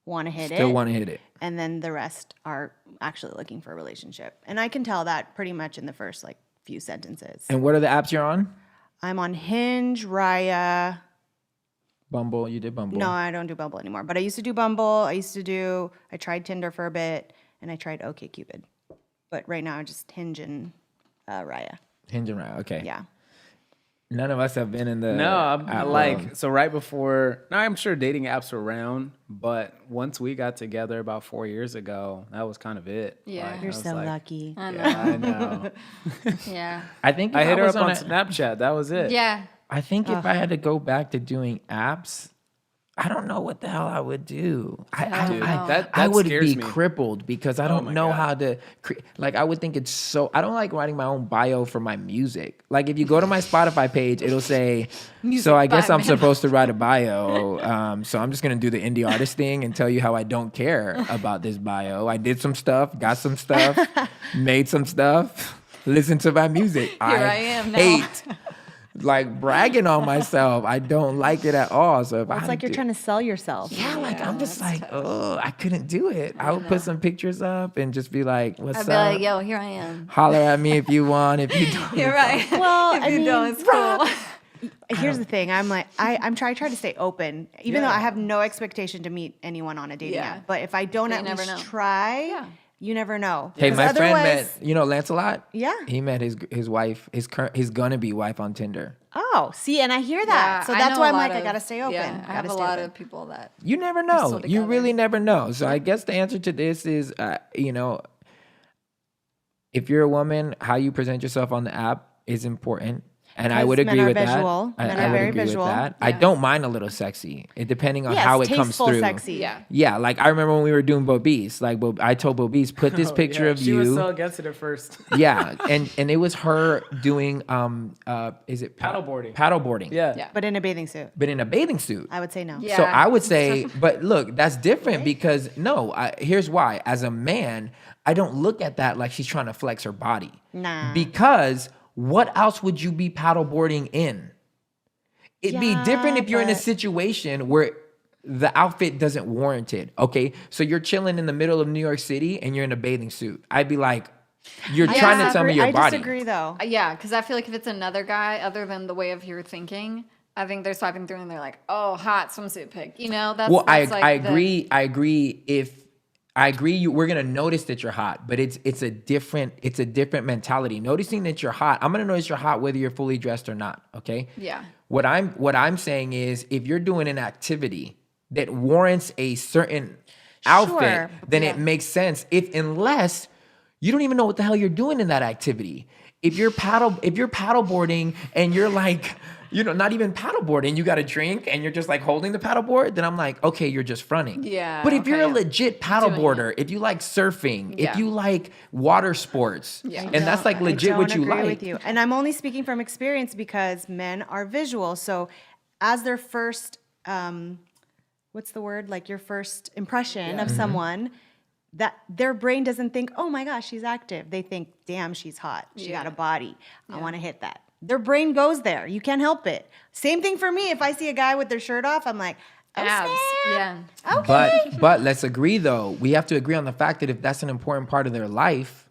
want to hit it.
Still want to hit it.
And then the rest are actually looking for a relationship. And I can tell that pretty much in the first few sentences.
And what are the apps you're on?
I'm on Hinge, Raya.
Bumble. You did Bumble.
No, I don't do Bumble anymore. But I used to do Bumble. I tried Tinder for a bit, and I tried OkCupid. But right now, just Hinge and Raya.
Hinge and Raya. Okay.
Yeah.
None of us have been in the
No,
app
I'm
world.
so right before. Now I'm sure dating apps were around, but once we got together about 4 years ago, that was kind of it.
Yeah.
Like,
You're
I was
so
like,
lucky.
I know.
Yeah, I know.
Yeah.
I think
I
if
hit her
was
up on
a-
Snapchat. That was it.
Yeah.
I think if I had to go back to doing apps, I don't know what the hell I would do.
Dude,
I
that
would
scares
be
me.
crippled because I don't
my
know
God.
how to I would think it's so. I don't like writing my own bio for my music. Like if you go to my Spotify page, it'll say, so I guess
by
I'm supposed to write a bio. So I'm just going to do the indie artist thing and tell you how I don't care about this bio. I did some stuff, got some stuff, made some stuff, listened to my music.
Here I am now.
hate like bragging on myself. I don't like it at all. So if
It's like you're trying to sell yourself.
yeah, like I'm just like, oh, I couldn't do it. I would put some pictures up and just be like, what's
I'd
up?
be like, yo, here I am.
Holler at me if you want. If you don't,
You're right.
Well,
if
I
you
mean,
don't, it's cool.
Here's the thing. I'm like, I try to stay open, even though I have no expectation to meet anyone on a dating
Yeah.
app. But if I don't
But
at
you never
least
know.
try,
Yeah.
You never know.
Hey,
Because
my friend
otherwise-
met, Lancelot?
Yeah.
He met his wife, his gonna-be wife on Tinder.
Oh, see, and I hear that.
Yeah,
so
I
that's
know
why
a
I'm
lot
like, I
of-
gotta stay open.
Yeah, I have a lot of people that.
You never know.
still
You
together.
really never know. So I guess the answer to this is, if you're a woman, how you present yourself on the app is important. And I
Because
would
men
agree
are
with
visual.
that.
Men
I
are
would
very
agree
visual.
with that. I
Yeah.
don't mind a little sexy, depending on
Yes,
how it comes
tasteful
through.
sexy.
Yeah.
Yeah, like I remember when we were doing Bobise. Like I told Bobise, put this picture of
she
you.
was so against it at first.
Yeah, and it was her doing is it
Paddleboarding.
Paddleboarding.
Yeah.
But in a bathing suit,
But in a bathing suit.
I would say no.
Yeah.
So I would say, but look, that's different because here's why. As a man, I don't look at that like she's trying to flex her body.
Nah.
Because what else would you be paddleboarding in? It'd be different if you're in a
but-
situation where the outfit doesn't warrant it. Okay, so you're chilling in the middle of New York City and you're in a bathing suit. I'd be like, you're trying to tell me your
I
body.
disagree, though.
Yeah, because I feel like if it's another guy, other than the way of your thinking, I think they're swiping through and they're like, "Oh, hot swimsuit pic." That's
Well,
that's
I
like the-
agree. I agree. We're gonna notice that you're hot, but it's a different mentality. Noticing that you're hot, I'm gonna notice you're hot whether you're fully dressed or not. Okay.
Yeah.
What I'm saying is, if you're doing an activity that warrants a certain outfit,
Sure.
then it makes sense. Unless you don't even know what the hell you're doing in that activity. If you're paddleboarding and you're like, not even paddleboarding, you got a drink and you're just like holding the paddleboard, then I'm like, okay, you're just fronting.
Yeah,
But if you're a
okay.
legit paddleboarder, if you like surfing, if
Yeah.
you like water sports,
Yeah.
and that's like legit
I
what
don't
you
agree
like.
with you. And I'm only speaking from experience because men are visual. So as their first, what's the word? Like your first impression of someone, that their brain doesn't think, oh my gosh, she's active. They think, damn, she's hot. She got a body. I want to hit that. Their brain goes there. You can't help it. Same thing for me. If I see a guy with their shirt off, I'm like, oh,
abs.
snap.
Yeah.
Okay.
But let's agree though. We have to agree on the fact that if that's an important part of their life,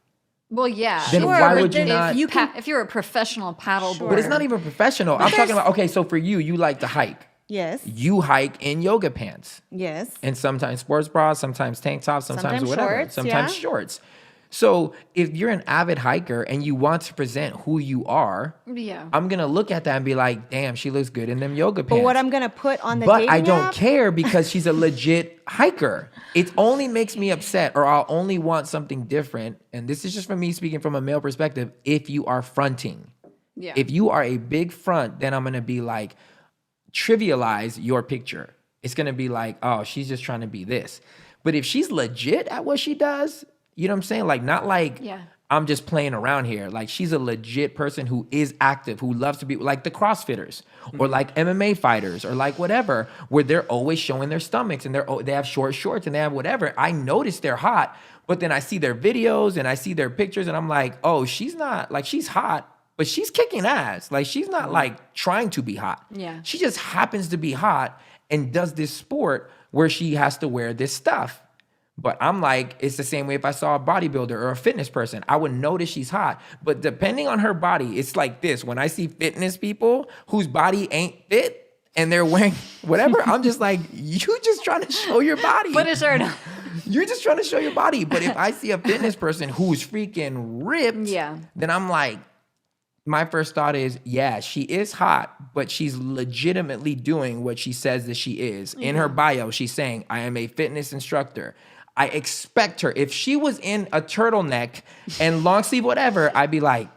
Well, yeah.
Then
Sure,
why
but
would you
then
not?
If you're a professional paddleboarder,
But it's not even professional. I'm talking about, okay, so for you like to hike.
Yes.
You hike in yoga pants.
Yes.
And sometimes sports bras, sometimes tank tops, sometimes
Sometimes
whatever.
shorts,
Sometimes
yeah.
shorts. So if you're an avid hiker and you want to present who you are,
Yeah.
I'm going to look at that and be like, damn, she looks good in them yoga pants.
But what I'm going to put on the
But
dating
I don't
app,
care because she's a legit hiker. It only makes me upset, or I'll only want something different. And this is just from me speaking from a male perspective. If you are fronting,
Yeah.
if you are a big front, then I'm going to be like, trivialize your picture. It's going to be like, oh, she's just trying to be this. But if she's legit at what she does, you know what I'm saying? Like, not like,
Yeah.
I'm just playing around here. Like, she's a legit person who is active, who loves to be like the CrossFitters or like MMA fighters or like whatever, where they're always showing their stomachs and they have short shorts and they have whatever. I notice they're hot, but then I see their videos and I see their pictures and I'm like, oh, she's not like, she's hot, but she's kicking ass. Like, she's not like trying to be hot.
Yeah.
She just happens to be hot and does this sport where she has to wear this stuff. But I'm like, it's the same way if I saw a bodybuilder or a fitness person, I would notice she's hot. But depending on her body, it's like this. When I see fitness people whose body ain't fit and they're wearing whatever, I'm just like, you just trying to show your body.
Put a shirt on.
You're just trying to show your body. But if I see a fitness person who's freaking ripped,
Yeah.
then I'm like, my first thought is, yeah, she is hot, but she's legitimately doing what she says that she is. In her bio, she's saying, I am a fitness instructor. I expect her. If she was in a turtleneck and long sleeve whatever, I'd be like,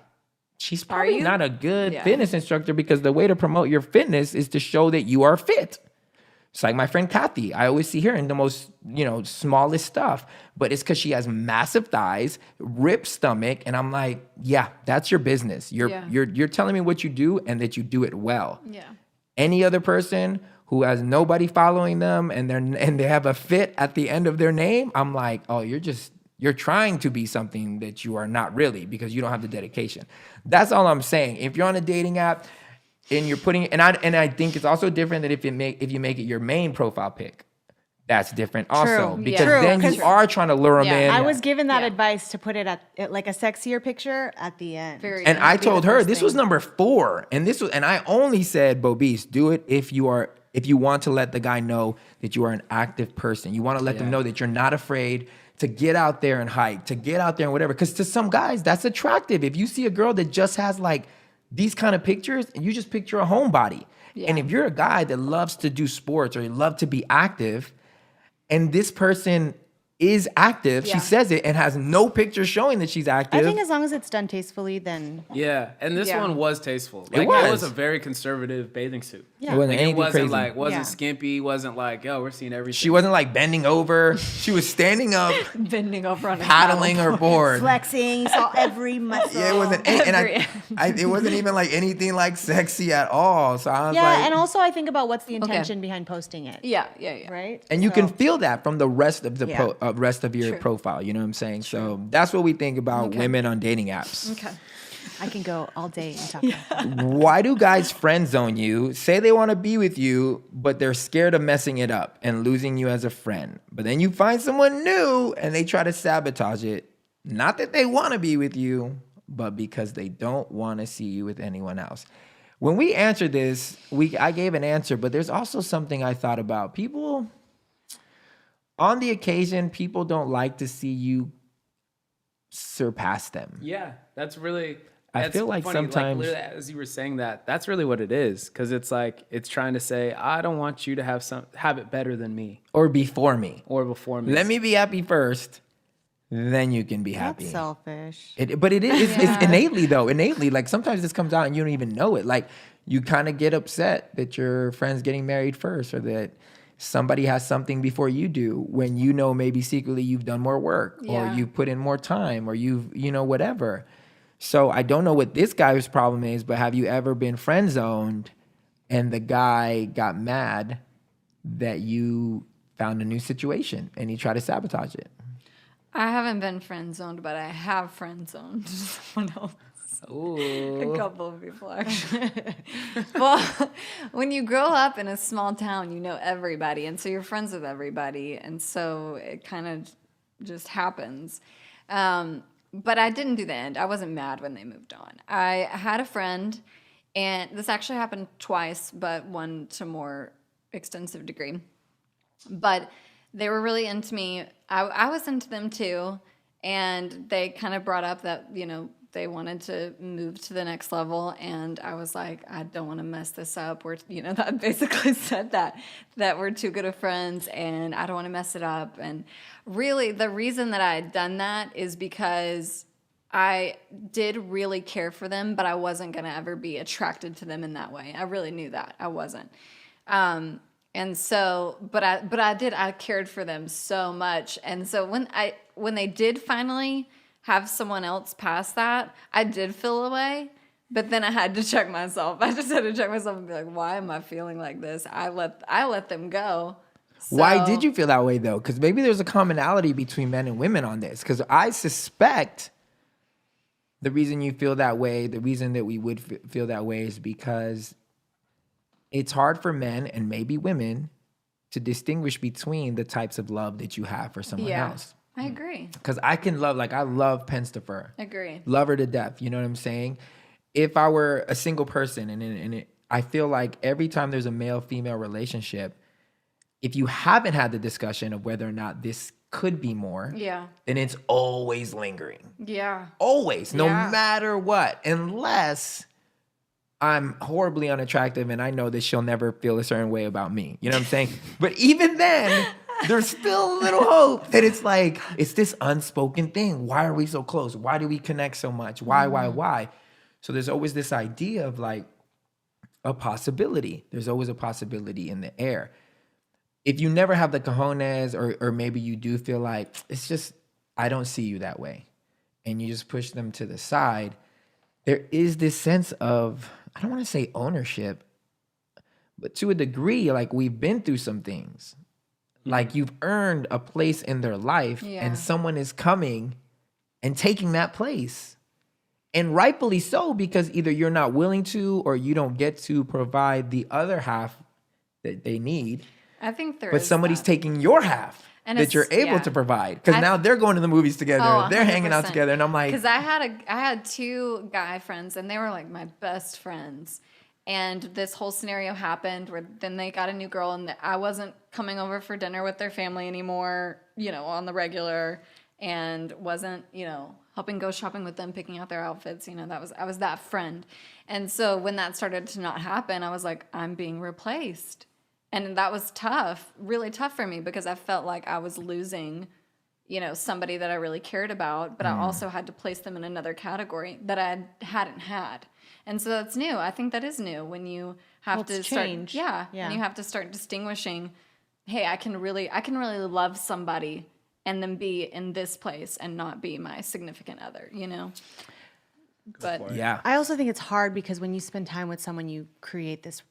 she's probably
you?
not a good
Yeah.
fitness instructor because the way to promote your fitness is to show that you are fit. It's like my friend Kathy. I always see her in the most, smallest stuff, but it's because she has massive thighs, ripped stomach, and I'm like, yeah, that's your business. You're telling me what you do and that you do it well.
Yeah.
Any other person who has nobody following them and they have a fit at the end of their name, I'm like, oh, you're trying to be something that you are not really because you don't have the dedication. That's all I'm saying. If you're on a dating app and you're putting, and I think it's also different that if you make it your main profile pic. That's different also
True.
because
True,
then
'cause
you are trying to lure them
Yeah,
in.
I was given that
Yeah.
advice to put it at like a sexier picture at the end.
Very
And I
That'd be the
told her
first
this was
thing.
number 4, and I only said, Bobise, do it if you want to let the guy know that you are an active person. You want to let them know that you're not afraid to get out there and hike, to get out there and whatever. Because to some guys, that's attractive. If you see a girl that just has like these kind of pictures, and you just picture a homebody.
Yeah.
And if you're a guy that loves to do sports or you love to be active, and this person is active,
Yeah.
she says it, and has no pictures showing that she's active.
I think as long as it's done tastefully, then
Yeah, and this
Yeah.
one was tasteful.
It
Like,
was.
It was a very conservative bathing suit.
Yeah.
It wasn't
Like, it
anything
wasn't
crazy.
like wasn't
Yeah.
skimpy. Wasn't like, yo, we're seeing everything.
She wasn't like bending over. She was standing up,
Bending over on a
paddling her board.
flexing, you saw every muscle.
Yeah, it wasn't, and it wasn't even like anything like sexy at all. So I was
Yeah,
like,
and also I think about what's the intention behind posting it.
Yeah.
Right?
and you can
So-
feel that from the rest of the
Yeah.
rest of your
True.
profile. You know what I'm saying? So that's what we think about women on dating apps.
Okay.
I can go all day and talk about it.
Why do guys friend zone you? Say they want to be with you, but they're scared of messing it up and losing you as a friend. But then you find someone new and they try to sabotage it. Not that they want to be with you, but because they don't want to see you with anyone else. When we answered this, I gave an answer, but there's also something I thought about. People, on the occasion, people don't like to see you surpass them.
Yeah, that's really.
I
That's
feel like
funny.
sometimes-
literally, as you were saying that, that's really what it is. Because it's like it's trying to say, I don't want you to have it better than me
Or before me.
or before me.
Let me be happy first, then you can be happy.
That's selfish.
But it is it's innately though. Innately, like sometimes this comes out and you don't even know it. Like you kind of get upset that your friend's getting married first, or that somebody has something before you do, when you know maybe secretly you've done more work, or
Yeah.
you've put in more time, or whatever. So I don't know what this guy's problem is, but have you ever been friend zoned and the guy got mad that you found a new situation and he tried to sabotage it?
I haven't been friend zoned, but I have friend zoned someone else.
Ooh.
A couple of people actually. Well, when you grow up in a small town, you know everybody, and so you're friends with everybody, and so it kind of just happens. But I didn't do the end. I wasn't mad when they moved on. I had a friend, and this actually happened twice, but one to more extensive degree. But they were really into me. I was into them too, and they kind of brought up that, they wanted to move to the next level, and I was like, I don't want to mess this up. I basically said that we're too good of friends, and I don't want to mess it up. And really, the reason that I had done that is because I did really care for them, but I wasn't going to ever be attracted to them in that way. I really knew that I wasn't. And so, but I cared for them so much. And so when they did finally have someone else past that, I did feel away, but then I had to check myself. I just had to check myself and be like, why am I feeling like this? I let them go.
Why
So-
did you feel that way though? Because maybe there's a commonality between men and women on this. Because I suspect the reason you feel that way, the reason that we would feel that way, is because it's hard for men and maybe women to distinguish between the types of love that you have for someone
Yeah,
else.
I agree.
Because I love Penstifer.
Agree.
Love her to death. You know what I'm saying? If I were a single person I feel like every time there's a male-female relationship, if you haven't had the discussion of whether or not this could be more,
Yeah.
then it's always lingering.
Yeah.
Always, no
Yeah.
matter what. Unless I'm horribly unattractive and I know that she'll never feel a certain way about me. You know what I'm saying? But even then, there's still a little hope that it's like, it's this unspoken thing. Why are we so close? Why do we connect so much? Why? So there's always this idea of like a possibility. There's always a possibility in the air. If you never have the cojones, or maybe you do feel like, it's just, I don't see you that way, and you just push them to the side, there is this sense of, I don't want to say ownership, but to a degree, like we've been through some things. Like you've earned a place in their life,
Yeah.
and someone is coming and taking that place. And rightfully so, because either you're not willing to, or you don't get to provide the other half that they need.
I think there
But
is
somebody's
that.
taking your half
And
that
it's-
you're able
yeah.
to provide. Because
I-
now they're going to the movies together.
Oh,
They're hanging out
100%.
together. And I'm like,
because I had two guy friends, and they were like my best friends. And this whole scenario happened where then they got a new girl, and I wasn't coming over for dinner with their family anymore. on the regular and wasn't, helping go shopping with them, picking out their outfits. I was that friend. And so when that started to not happen, I was like, I'm being replaced. And that was tough, really tough for me, because I felt like I was losing, somebody that I really cared about, but I also had to place them in another category that I hadn't had. And so that's new. I think that is new when you have to start.
Change.
Yeah. And you have to start distinguishing, hey, I can really love somebody and then be in this place and not be my significant other, But
Yeah.
I also think it's hard because when you spend time with someone, you create this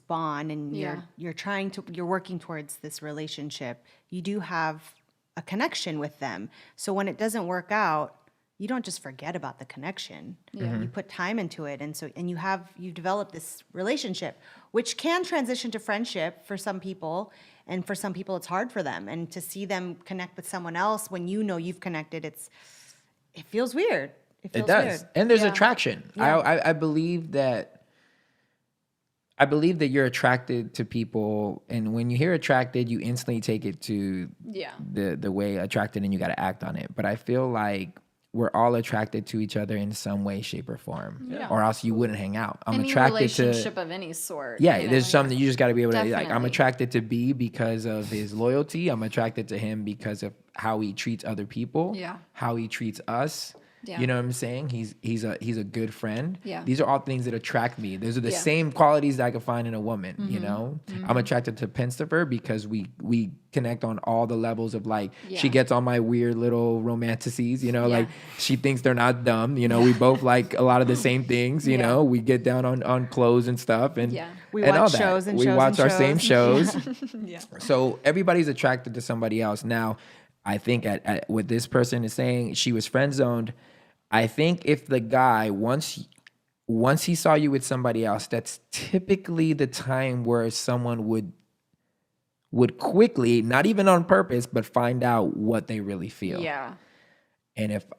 bond, and
Yeah.
you're working towards this relationship. You do have a connection with them. So when it doesn't work out, you don't just forget about the connection. You put time into it, and you develop this relationship, which can transition to friendship for some people, and for some people it's hard for them. And to see them connect with someone else when you've connected, it feels weird. It feels
does.
weird.
And there's attraction. I believe that you're attracted to people, and when you hear attracted, you instantly take it to the way attracted, and you got to act on it. But I feel like we're all attracted to each other in some way, shape, or form, or else you wouldn't hang out. I'm
any
attracted
relationship of any sort.
Yeah, there's something you just got to be able to like. I'm
Definitely.
attracted to B because of his loyalty. I'm attracted to him because of how he treats other people.
Yeah.
How he treats us.
Yeah.
You know what I'm saying? He's a good friend.
Yeah.
These are all things that attract me. Those are the
Yeah.
same qualities that I could find in a woman. You know, I'm attracted to Penstifer because we connect on all the levels of like she
Yeah.
gets on my weird little romanticities.
Yeah.
Like she thinks they're not dumb. We both like a lot of the same things. You know, we get down on clothes and stuff, and
Yeah.
We
and
watch
all that.
shows and
we
shows
watch
and
our same shows.
Yeah.
So everybody's attracted to somebody else. Now, I think at what this person is saying, she was friend zoned. I think if the guy once he saw you with somebody else, that's typically the time where someone would quickly, not even on purpose, but find out what they really feel.
Yeah.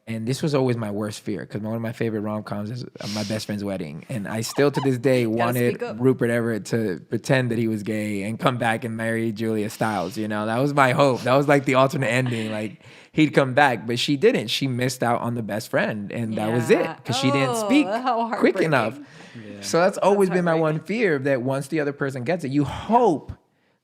And this was always my worst fear, because one of my favorite rom-coms is My Best Friend's Wedding, and I still to this day wanted
speak up.
Rupert Everett to pretend that he was gay and come back and marry Julia Stiles. That was my hope. That was like the alternate ending. Like he'd come back, but she didn't. She missed out on the best friend, and that was it, because she didn't speak
how
quick enough.
heartbreaking.
So that's always been my one fear, that once the other person gets it, you hope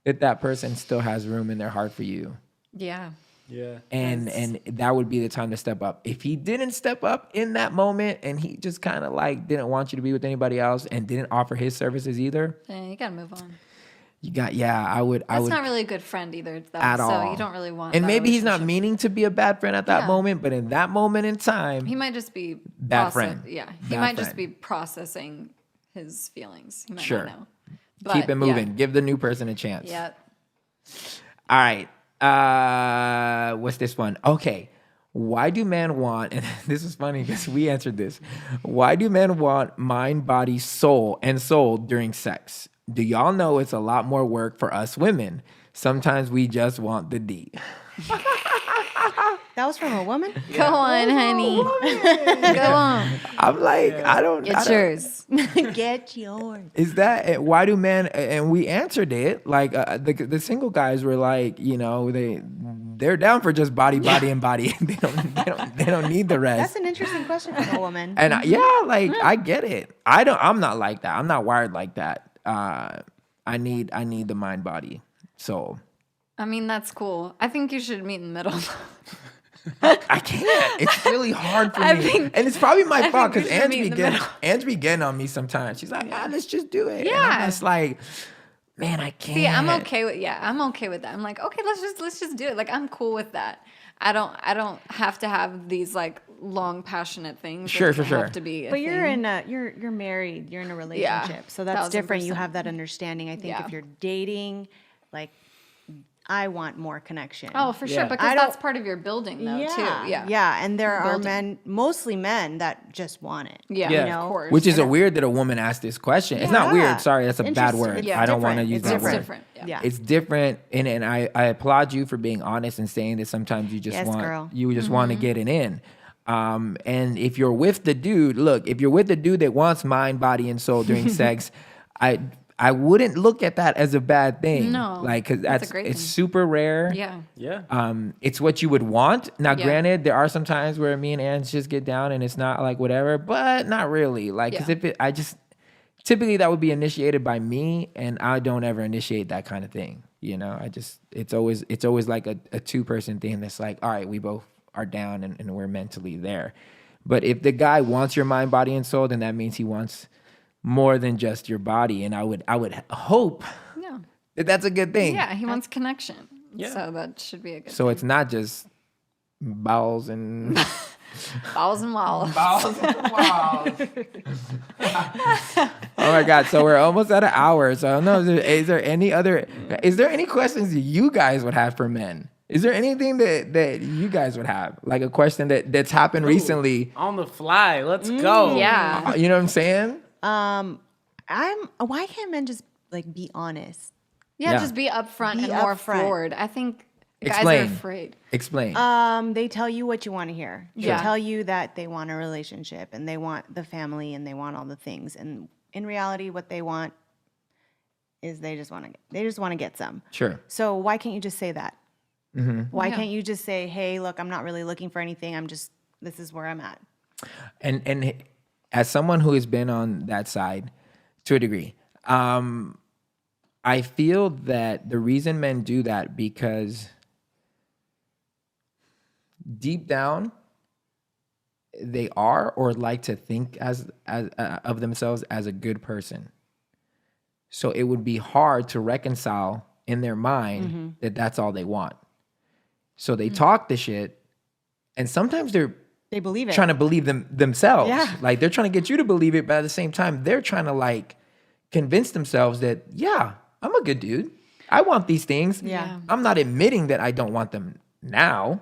that person still has room in their heart for you.
Yeah.
Yeah.
And that would be the time to step up. If he didn't step up in that moment, and he just kind of like didn't want you to be with anybody else and didn't offer his services either,
Yeah, you gotta move on.
I would.
That's not really a good friend either, though.
At
so
all.
you don't really want.
And
that
maybe he's not
relationship.
meaning to be a bad friend at that
Yeah.
moment, but in that moment in time,
He might just be
Bad friend.
Yeah, he
Bad
might just
friend.
be processing his feelings. He might
Sure.
not know.
keep
But,
it moving. Give the new person a chance.
Yeah.
All right. What's this one? Okay. Why do men want, and this is funny because we answered this. Why do men want mind, body, soul during sex? Do y'all know it's a lot more work for us women? Sometimes we just want the D.
That was from a woman?
Go on, honey. Go on.
I'm like, I don't.
It's yours.
Get yours.
Is that why do men? And we answered it like the single guys were like, they're down for just body, and body. they don't need the rest.
That's an interesting question from a woman.
And I get it. I'm not like that. I'm not wired like that. I need the mind, body, soul.
I mean, that's cool. I think you should meet in the middle.
I can't. It's really hard for
I
me.
think-
And it's probably my fault,
we
because
should meet in the
Ange be getting on me sometimes. She's like, let's just do it. And
Yeah.
I'm just like, man, I can't.
See, I'm okay with that. I'm like, okay, let's just do it. Like, I'm cool with that. I don't have to have these like long, passionate things.
Sure,
It doesn't
sure.
Have to be.
But you're you're married, you're in a relationship. So that's different. You
1000%.
have that understanding. I think
Yeah.
if you're dating, like I want more connection.
Oh, for sure,
Yeah.
because
I don't-
that's part of your building, though, too. Yeah.
Yeah. And there are
Building.
men, mostly men, that just want it.
Yeah,
Yeah.
You know?
of course.
Which is a weird that a woman asked this question. It's not
Yeah.
weird. Sorry, that's a bad
Interesting.
word.
It's
I don't want to
different.
use
It's
that
It's
word.
different.
Yeah.
It's different, and I applaud you for being honest and saying that sometimes you just
Yes,
want
girl.
want to get it in. And if you're with the dude, look, if you're with the dude that wants mind, body, and soul during sex, I wouldn't look at that as a bad thing.
No,
Like, cause
that's a great
it's
thing.
super rare.
Yeah.
Yeah.
It's what you would want. Now,
Yeah.
granted, there are some times where me and Ange just get down and it's not like whatever, but not really. Like, cause
Yeah.
typically that would be initiated by me, and I don't ever initiate that kind of thing. You know, it's always like a 2-person thing that's like, all right, we both are down and we're mentally there. But if the guy wants your mind, body, and soul, then that means he wants more than just your body. And I would hope
Yeah.
that that's a good thing.
Yeah. He wants connection.
Yeah.
So that should be a good
So it's not just balls and
balls and walls.
balls and walls. Oh my God. So we're almost at an hour. So I don't know. Is there any questions you guys would have for men? Is there anything that you guys would have? Like a question that's happened recently?
On the fly. Let's go.
Yeah.
You know what I'm saying?
Why can't men just like be honest?
Yeah.
Yeah.
Just be upfront
Be
and more
upfront.
forward. I think guys
Explain.
are afraid.
Explain.
They tell you what you want to hear.
Yeah.
They tell you that they want a relationship and they want the family and they want all the things. And in reality, what they want is they just want to get some.
Sure.
So why can't you just say that? Why
Yeah.
can't you just say, hey, look, I'm not really looking for anything. This is where I'm at.
And as someone who has been on that side to a degree, I feel that the reason men do that because deep down they are or like to think as of themselves as a good person. So it would be hard to reconcile in their mind that that's all they want. So they talk the shit, and sometimes they're
They believe it.
trying to believe themselves.
Yeah.
Like they're trying to get you to believe it, but at the same time, they're trying to like convince themselves that, yeah, I'm a good dude. I want these things.
Yeah.
I'm not admitting that I don't want them now.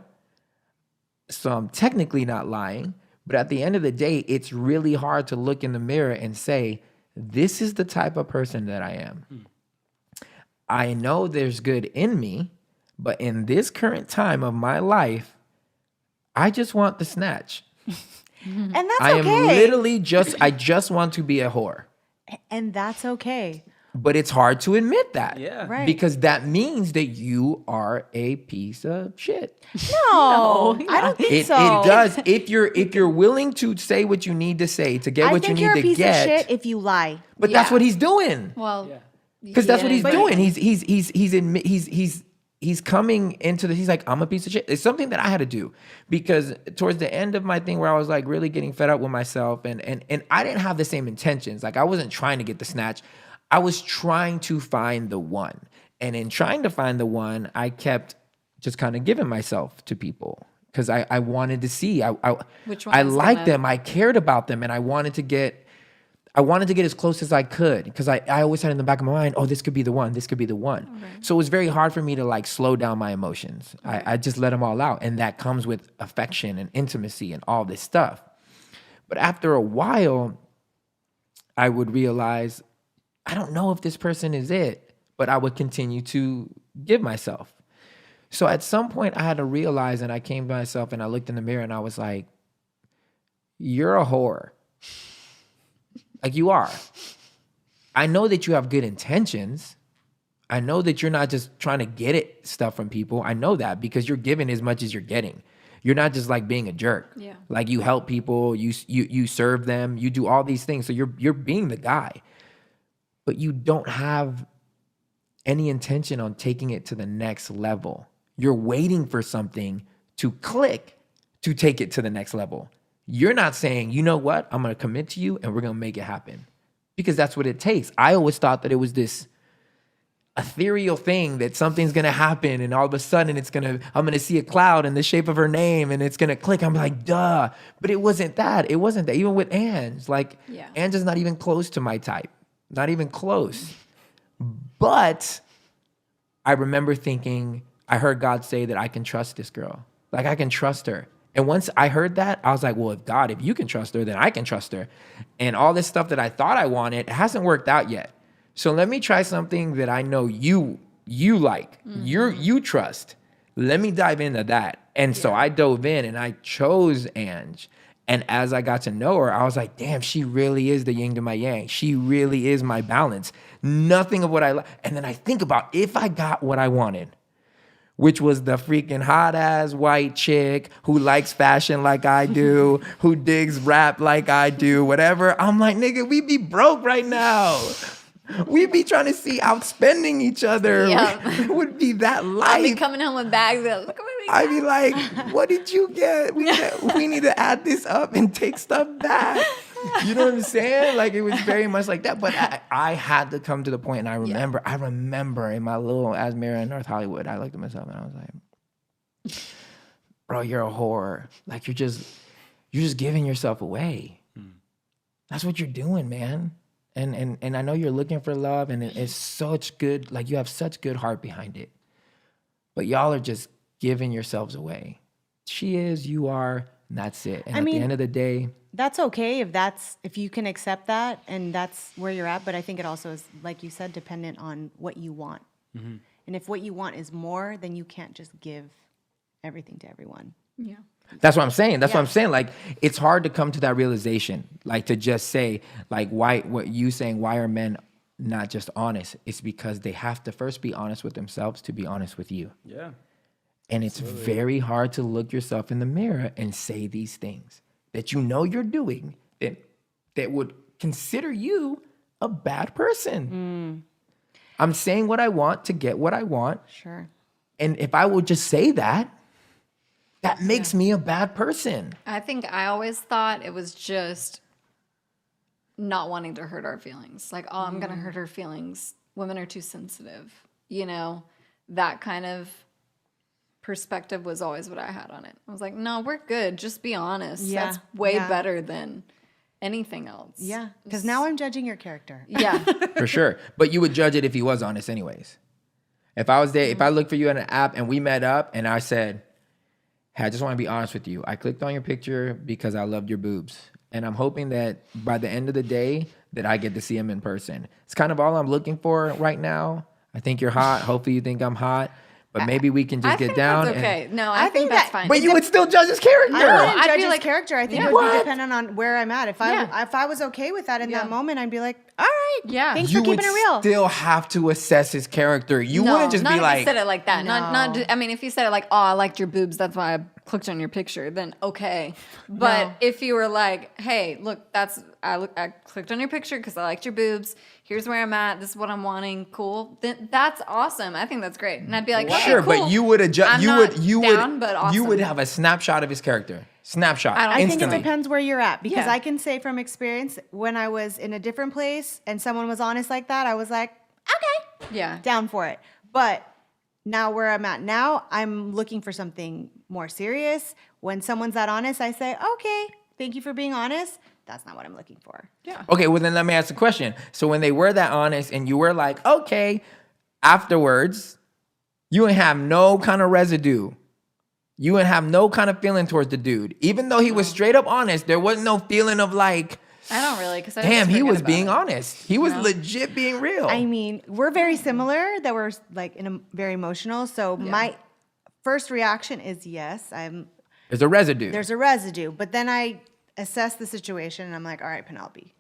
So I'm technically not lying. But at the end of the day, it's really hard to look in the mirror and say, this is the type of person that I am. I know there's good in me, but in this current time of my life, I just want the snatch.
And that's
I am
okay.
literally I just want to be a whore.
And that's okay.
But it's hard to admit that.
Yeah.
Right.
Because that means that you are a piece of shit.
No, I don't think
It
so.
does. If you're willing to say what you need to say to get
I
what you
think
need
you're a
to
piece
get.
of shit if you lie.
But that's
Yeah.
what he's doing.
Well,
Because that's what he's
yeah.
doing. He's coming into he's like, I'm a piece of shit. It's something that I had to do because towards the end of my thing where I was like really getting fed up with myself and I didn't have the same intentions. Like I wasn't trying to get the snatch. I was trying to find the one. And in trying to find the one, I kept just kind of giving myself to people because I wanted to see.
Which one
I
was
liked
gonna-
them. I cared about them and I wanted to get as close as I could because I always had in the back of my mind, oh, this could be the one. This could be the one.
Okay.
So it was very hard for me to like slow down my emotions. I just let them all out. And that comes with affection and intimacy and all this stuff. But after a while, I would realize, I don't know if this person is it, but I would continue to give myself. So at some point I had to realize, and I came to myself and I looked in the mirror and I was like, you're a whore. Like you are. I know that you have good intentions. I know that you're not just trying to get it stuff from people. I know that because you're giving as much as you're getting. You're not just like being a jerk.
Yeah.
Like you help people, you serve them, you do all these things. So you're being the guy. But you don't have any intention on taking it to the next level. You're waiting for something to click to take it to the next level. You're not saying, you know what, I'm going to commit to you and we're going to make it happen. Because that's what it takes. I always thought that it was this ethereal thing that something's going to happen and all of a sudden I'm going to see a cloud in the shape of her name and it's going to click. I'm like, duh. But it wasn't that. It wasn't that. Even with Ange, like
Yeah.
Ange is not even close to my type. Not even close. But I remember thinking, I heard God say that I can trust this girl. Like I can trust her. And once I heard that, I was like, well, if you can trust her, then I can trust her. And all this stuff that I thought I wanted hasn't worked out yet. So let me try something that I know you like, you trust. Let me dive into that. And so I dove in and I chose Ange. And as I got to know her, I was like, damn, she really is the yin to my yang. She really is my balance. Nothing of what I like. And then I think about if I got what I wanted, which was the freaking hot ass white chick who likes fashion like I do, who digs rap like I do, whatever. I'm like, nigga, we be broke right now. We be trying to see outspending each other.
Yeah.
It would be that life.
I'll be coming home with bags. Look at what we got.
I'd be like, what did you get? We need to add this up and take stuff back. You know what I'm saying? Like, it was very much like that. But I had to come to the point, and I remember in my little Asmara in North Hollywood, I looked at myself and I was like, bro, you're a whore. Like, you're just giving yourself away. That's what you're doing, man. And I know you're looking for love, and it's such good, like, you have such good heart behind it. But y'all are just giving yourselves away. She is, you are, and that's it. And at the end of the day,
that's okay if you can accept that and that's where you're at. But I think it also is, like you said, dependent on what you want. Mm-hmm. And if what you want is more, then you can't just give everything to everyone.
Yeah.
That's what I'm saying. That's what I'm saying. Like, it's hard to come to that realization. Like, to just say, like, why are men not just honest? It's because they have to first be honest with themselves to be honest with you.
Yeah.
And it's very hard to look yourself in the mirror and say these things that you know you're doing that would consider you a bad person. I'm saying what I want to get what I want.
Sure.
And if I would just say that makes me a bad person.
I think I always thought it was just not wanting to hurt our feelings. Like, oh, I'm going to hurt her feelings. Women are too sensitive. You know, that kind of perspective was always what I had on it. I was like, no, we're good. Just be honest.
Yeah.
That's way better than anything else.
Yeah. Because now I'm judging your character.
Yeah.
For sure. But you would judge it if he was honest anyways. If I was there, if I looked for you on an app and we met up and I said, hey, I just want to be honest with you. I clicked on your picture because I loved your boobs. And I'm hoping that by the end of the day that I get to see him in person. It's kind of all I'm looking for right now. I think you're hot. Hopefully you think I'm hot. But maybe we can just get down.
That's okay. No, I think that's fine.
But you would still judge his character.
I wouldn't
I'd
judge
be
his
like,
character. I think it would be dependent on where I'm at. If I was okay with that in that moment, I'd be like, all right.
Yeah.
Thanks
You
for
would
keeping it real.
still have to assess his character. You wouldn't just
not
be
if
like,
you said it like that.
No.
Not. I mean, if you said it like, "Oh, I liked your boobs. That's why I clicked on your picture." Then okay. But if you were like, "Hey, look, I clicked on your picture because I liked your boobs. Here's where I'm at. This is what I'm wanting. Cool." Then that's awesome. I think that's great. And I'd be like, okay,
sure,
cool.
but you would adjust.
I'm not down, but awesome.
You would have a snapshot of his character. Snapshot.
I don't
I think
instantly.
it depends where you're at because
Yeah.
I can say from experience when I was in a different place and someone was honest like that, I was like, okay,
Yeah.
down for it. But now where I'm at now, I'm looking for something more serious. When someone's that honest, I say, okay, thank you for being honest. That's not what I'm looking for.
Yeah.
Okay, well then let me ask a question. So when they were that honest and you were like, okay, afterwards, you ain't have no kind of residue. You ain't have no kind of feeling towards the dude. Even though he was straight up honest, there wasn't no feeling of like,
I don't really because
damn, he was being honest. He was legit being real.
I mean, we're very similar that we're like very emotional. So my first reaction is yes,
There's a residue.
there's a residue. But then I assess the situation and I'm like, all right, Penelope,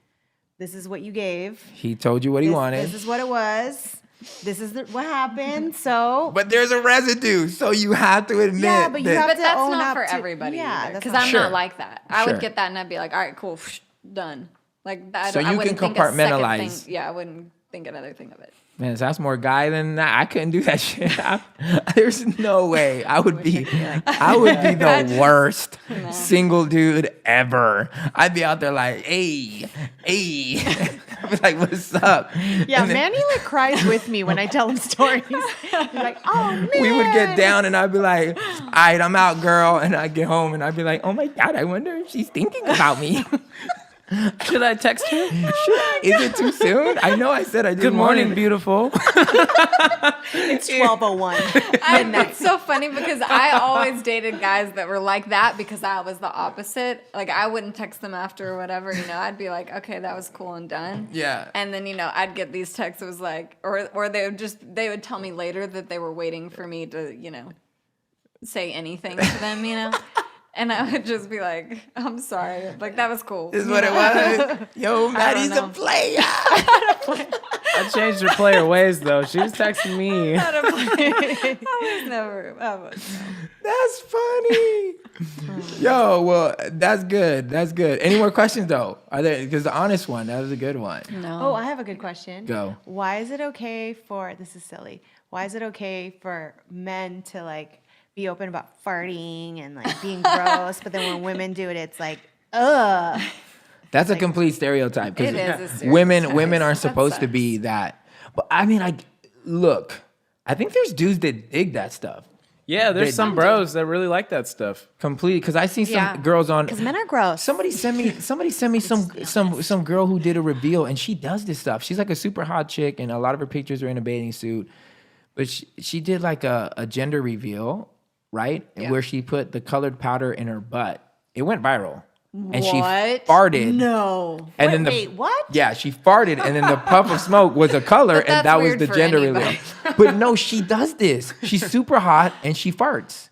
this is what you gave.
He told you what he wanted.
This is what it was. This is what happened. So,
But there's a residue, so you have to admit
Yeah, but you
that.
have
But
to
that's
own
not
up
for
to-
everybody.
yeah,
Because
that's
I'm
Sure.
not like that. I
Sure.
would get that and I'd be like, all right, cool, done. Like that.
So
I
you
wouldn't
can
think a second
compartmentalize.
thing- Yeah, I wouldn't think another thing of it.
Man, so that's more guy than that. I couldn't do that shit. There's no way. I would be the worst single dude ever. I'd be out there like, hey. I'd be like, what's up?
yeah,
And then
Manny like cries with me when I tell him stories. He's like, oh man.
we would get down and I'd be like, all right, I'm out, girl. And I'd get home and I'd be like, oh my God, I wonder if she's thinking about me.
Should I text her?
Is it too soon? I know I said I didn't
Good morning,
want it.
beautiful.
It's 12:01.
It's so funny because I always dated guys that were like that because I was the opposite. Like I wouldn't text them after or whatever, I'd be like, okay, that was cool and done.
Yeah.
And then, I'd get these texts. It was like, or they would tell me later that they were waiting for me to, say anything to them, and I would just be like, I'm sorry. Like, that was cool.
This is what it was. Yo, Mattie's a
know.
player.
I changed her player ways though. She was texting me.
I was never.
That's funny. Yo, well, that's good. That's good. Any more questions though? Are there? Because the honest one, that was a good one.
No.
Oh, I have a good question.
Go.
Why is it okay for, this is silly, why is it okay for men to like be open about farting and like being gross, but then when women do it, it's like, ugh.
That's a complete stereotype.
It is a stereotype.
Women aren't
That
supposed to
sucks.
be that. But I mean, like, look, I think there's dudes that dig that stuff
Yeah, there's some bros that really like that stuff.
completely. Because I see some
Yeah.
girls on.
Because men are gross.
Somebody sent me some girl who did a reveal, and she does this stuff. She's like a super hot chick, and a lot of her pictures are in a bathing suit. But she did like a gender reveal, right?
Yeah.
Where she put the colored powder in her butt. It went viral. And she
What?
farted.
No.
And then
Wait, what?
Yeah, she farted, and then the puff of smoke was a color,
But
and
that's
that was
weird
the
for
gender
anybody.
reveal. But no, she does this. She's super hot, and she farts.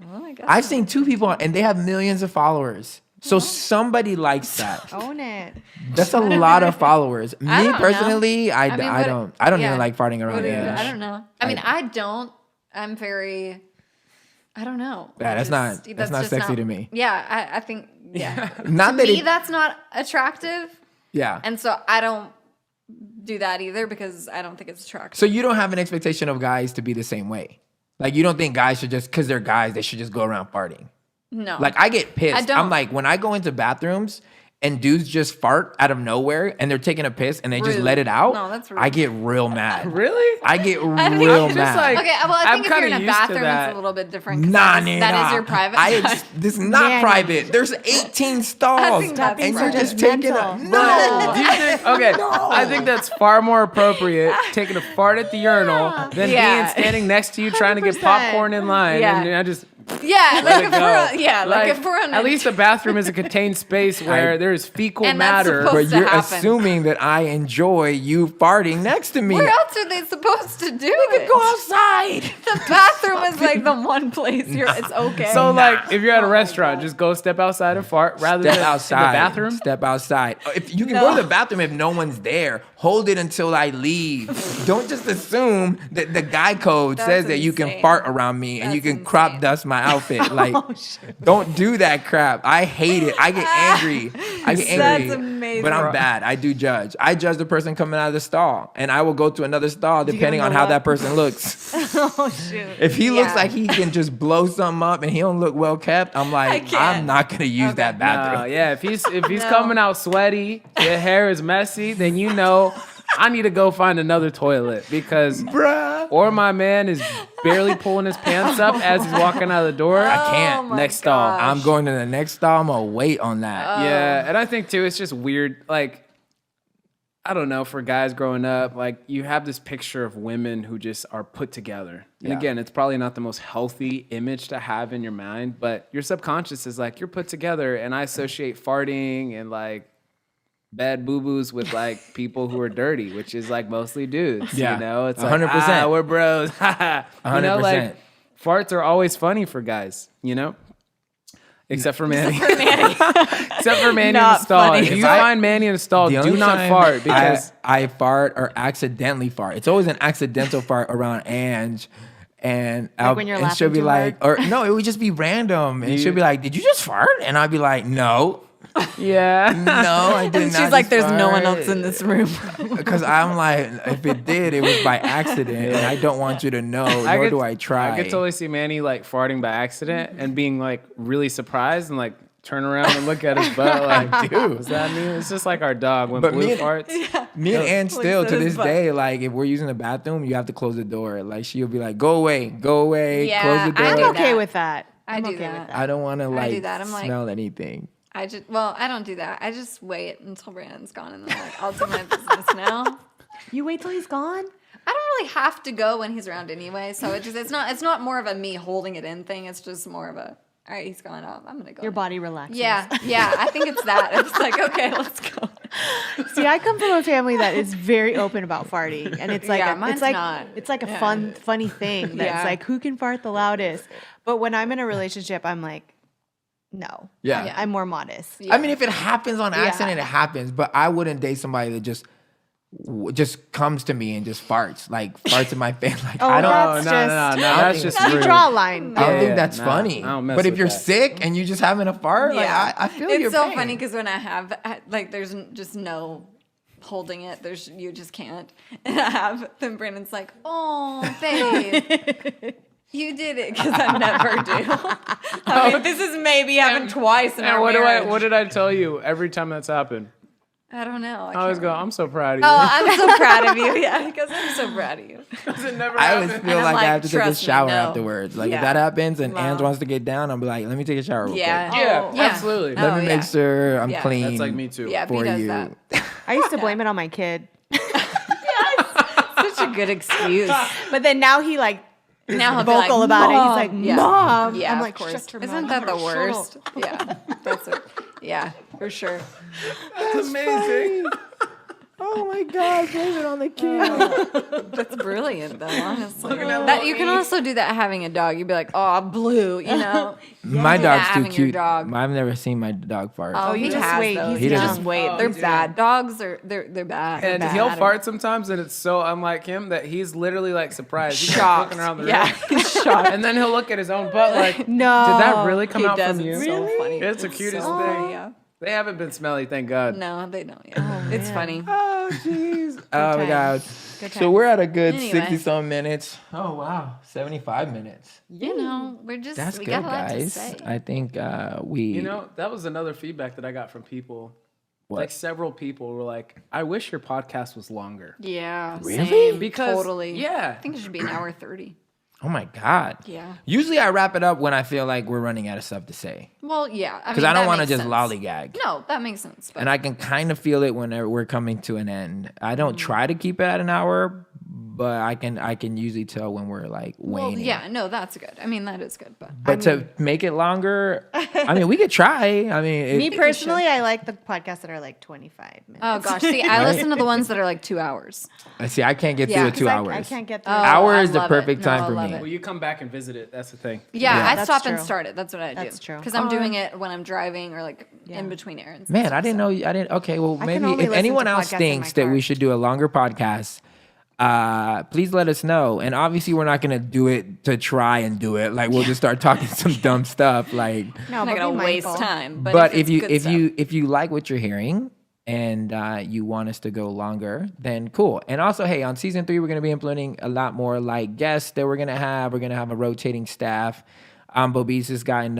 Oh my God.
I've seen two people, and they have millions of followers. So somebody likes that.
Own it.
That's a lot of followers. Me
I don't know.
personally, I
mean,
don't
what-
even
yeah.
like farting around
What do you-
Ange.
I don't know. I mean, I don't. I'm very. I don't know.
Yeah, that's not
just
sexy to me.
Yeah, I think. Yeah.
Not
To
that
me,
it,
that's not attractive,
yeah.
and so I don't do that either because I don't think it's attractive.
So you don't have an expectation of guys to be the same way. Like you don't think guys should just, because they're guys, they should just go around farting.
No.
Like I get pissed.
I don't.
I'm like, when I go into bathrooms and dudes just fart out of nowhere and they're taking a piss and they just
Rude.
let it out,
No, that's rude.
I get real mad.
Really?
I get
think
real
it's
mad.
just like-
Okay, well, I
I'm
think if you're in
kinda
a
used to
bathroom,
that.
it's a little bit different. 'cause
Nah,
that is your private.
This is not
Manny.
private. There's 18 stalls,
think that's
and you're
private.
just taking a
Judgmental.
no.
Do you think? Okay, I think that's far more appropriate taking a fart at the urinal than
Yeah.
being standing next to you trying to get
100%.
popcorn in line.
Yeah.
And I just
Yeah,
let
like
it
if
go.
like if we're on
at least the bathroom is a contained space where there's fecal
And that's
matter.
supposed
But
to
you're
happen.
assuming that I enjoy you farting next to me.
where else are they supposed to do it?
Go outside.
The bathroom is like the one place it's okay.
So like, if you're at a restaurant, just go step outside and fart rather
Step
than
outside.
in the bathroom.
Step outside. If you can go to the bathroom if no one's there, hold it until I leave. Don't just assume that the guy code
That's
says that you can
insane.
fart around me and you
That's
can crop
insane.
dust my outfit. Like, don't do that crap. I hate it. I get angry. I get angry.
That's amazing.
But I'm bad. I do judge. I judge the person coming out of the stall, and I will go to another stall depending on
the
how
look?
that person looks.
Oh, shoot.
If he looks
Yeah.
like he can just blow something up and he don't look well kept, I'm like,
can't.
I'm not gonna use that bathroom.
Yeah, if he's
No.
coming out sweaty, your hair is messy, then you know I need to go find another toilet because
Bruh.
or my man is barely pulling his pants up as he's walking out of the door.
I can't.
Oh my
Next stall.
gosh.
I'm going to the next stall. I'm gonna wait on that.
Yeah, and I think too, it's just weird. Like, I don't know, for guys growing up, like you have this picture of women who just are put together. And
Yeah.
again, it's probably not the most healthy image to have in your mind, but your subconscious is like, you're put together. And I associate farting and like bad boo-boos with like people who are dirty, which is like mostly dudes.
Yeah.
You know, it's
100%.
like, ah, we're bros. You know,
100%.
like farts are always funny for guys, you know? Except for Manny. Except for Manny in the
Not
stall.
funny.
If you
If I-
find Manny in the stall,
The
do
only
not
time
fart because
I fart or accidentally fart. It's always an accidental fart around Ange. And
when you're
and she'll
laughing
be
too
like, or no, it would just be random. And she'll be like, "Did you just fart?" And I'd be like, "No,
yeah.
no, I did
and
not."
she's like, "There's no one else in this room."
Because I'm like, if it did, it was by accident, and I don't want you to know, nor do I try.
I could totally see Manny like farting by accident and being like really surprised and like turn around and look at his butt like, dude, does that mean it's just like our dog when
But
Blue
me and-
farts?
Me and Ann still
Looks
to
at
this
his butt.
day, like if we're using the bathroom, you have to close the door. Like she'll be like, "Go away,
Yeah,
close the door."
I
I'm
do
okay
that.
with that.
I
I'm
do
okay
that.
with that.
I don't want to
I
like
do that. I'm like-
smell anything.
I don't do that. I just wait until Brandon's gone and then I'm like, I'll do my business now.
You wait till he's gone?
I don't really have to go when he's around anyway, so it's not more of a me holding it in thing. It's just more of a, all right, he's going up. I'm gonna go.
Your body relaxes.
Yeah. I think it's that. It's like, okay, let's go.
See, I come from a family that is very open about farting, and it's like
Yeah,
a,
mine's
it's like
not.
it's like a
Yeah.
funny thing that's
Yeah.
like who can fart the loudest. But when I'm in a relationship, I'm like, No.
Yeah.
I'm more modest.
I mean, if it happens on accident, it happens. But I wouldn't date somebody that just comes to me and just farts in my face. Like,
Oh,
I don't.
that's
no,
just,
that's just
you
rude.
draw a line.
I don't
Yeah,
think that's
nah,
funny.
I don't mess
But if
with
you're
that.
sick and you just having a fart, like I feel
it's
your
so
pain.
funny because when I have like, there's just no holding it. You just can't. And I have. Then Brandon's like, "Oh, babe." You did it because I never do. I mean, this is maybe happened twice in
And
our
what
marriage.
did I tell you every time that's happened?
I don't know.
I always go, I'm so proud of you.
Oh, I'm so proud of you. Yeah, because I'm so proud of you.
It never
I always
happened.
feel
And I'm
like I
like,
have to take a
trust me,
shower
no.
afterwards. Like if
Yeah.
that happens and
Wow.
Ange wants to get down, I'll be like, let me take a shower real
Yeah.
quick.
Yeah,
Yeah.
absolutely.
Let
Oh,
me
yeah.
make sure I'm
Yeah.
clean.
That's like me too.
Yeah, if he
for
does
you.
that.
I used to blame it on my kid.
Such a good excuse.
But then now he like is
Now he'll be
vocal
like,
about it. He's
"Mom."
like,
Yeah.
Mom.
Yeah,
I'm
of
like,
course.
shut your
Isn't
mouth.
that the
Shut
worst?
up.
Yeah, that's it. Yeah, for sure.
That's amazing.
Oh my God, blame it on the kid.
That's brilliant, though. Honestly, that you can also do that having a dog. You'd be like, "Oh, Blue," you know.
My
Do
dog's
that
too
having your
cute.
dog.
I've never seen my dog fart.
Oh,
you
he
just
has
wait.
those.
He's
You
young.
just wait.
Oh,
They're
dude.
bad. Dogs are they're bad.
And
They're
he'll
bad.
fart sometimes, and it's so unlike him that he's literally like surprised. He's like
Shocked.
looking around the room.
Yeah, he's shocked.
And then he'll look at his own butt like,
No.
did that really come
He
out
does.
from you?
It's so funny.
It's the cutest
so
thing.
funny, yeah.
They haven't been smelly, thank God.
No, they don't. Yeah. It's funny.
Oh jeez. Oh my God.
Good
So
times.
we're at a good
Anyway.
60-some minutes. Oh wow, 75 minutes.
You know, we're just
That's
we
good,
got a lot to
guys.
say.
I think we.
You know, that was another feedback that I got from people.
What?
Like several people were like, I wish your podcast was longer.
Yeah.
Really?
Same.
Because-
totally.
yeah.
I think it should be an hour 30.
Oh my God.
Yeah.
Usually I wrap it up when I feel like we're running out of stuff to say
Well, yeah.
because I don't want to just lollygag.
No, that makes sense. But
And I can kind of feel it whenever we're coming to an end. I don't try to keep it at an hour, but I can usually tell when we're like
well,
waning.
yeah, no, that's good. I mean, that is good. But
But to make it longer, I mean, we could try. I mean,
Me personally, I like the podcasts that are like 25 minutes.
oh gosh, see, I listen to the ones that are like 2 hours.
see, I can't get
Yeah.
through
'Cause
2
I
hours.
can't get through
Oh,
it.
Hour
I
is the
love
perfect
it.
time
No,
for
I love
me.
it.
Well, you come back and visit it. That's the thing.
Yeah,
Yeah.
I
That's
stop and
true.
start it. That's what I do.
That's true.
Because I'm doing it when I'm driving or like in between errands.
Man, I didn't know. I didn't. Okay, well,
I can
maybe
only
if
listen
anyone
to
else
podcasts in
thinks
my
that
car.
we should do a longer podcast, please let us know. And obviously, we're not gonna do it to try and do it. Like we'll just start talking some dumb stuff. Like,
No,
I'm
but
not gonna
be
waste
mindful.
time.
but
it's good stuff.
if you like what you're hearing and you want us to go longer, then cool. And also, hey, on season 3, we're gonna be implementing a lot more like guests that we're gonna have. We're gonna have a rotating staff. Bobise has gotten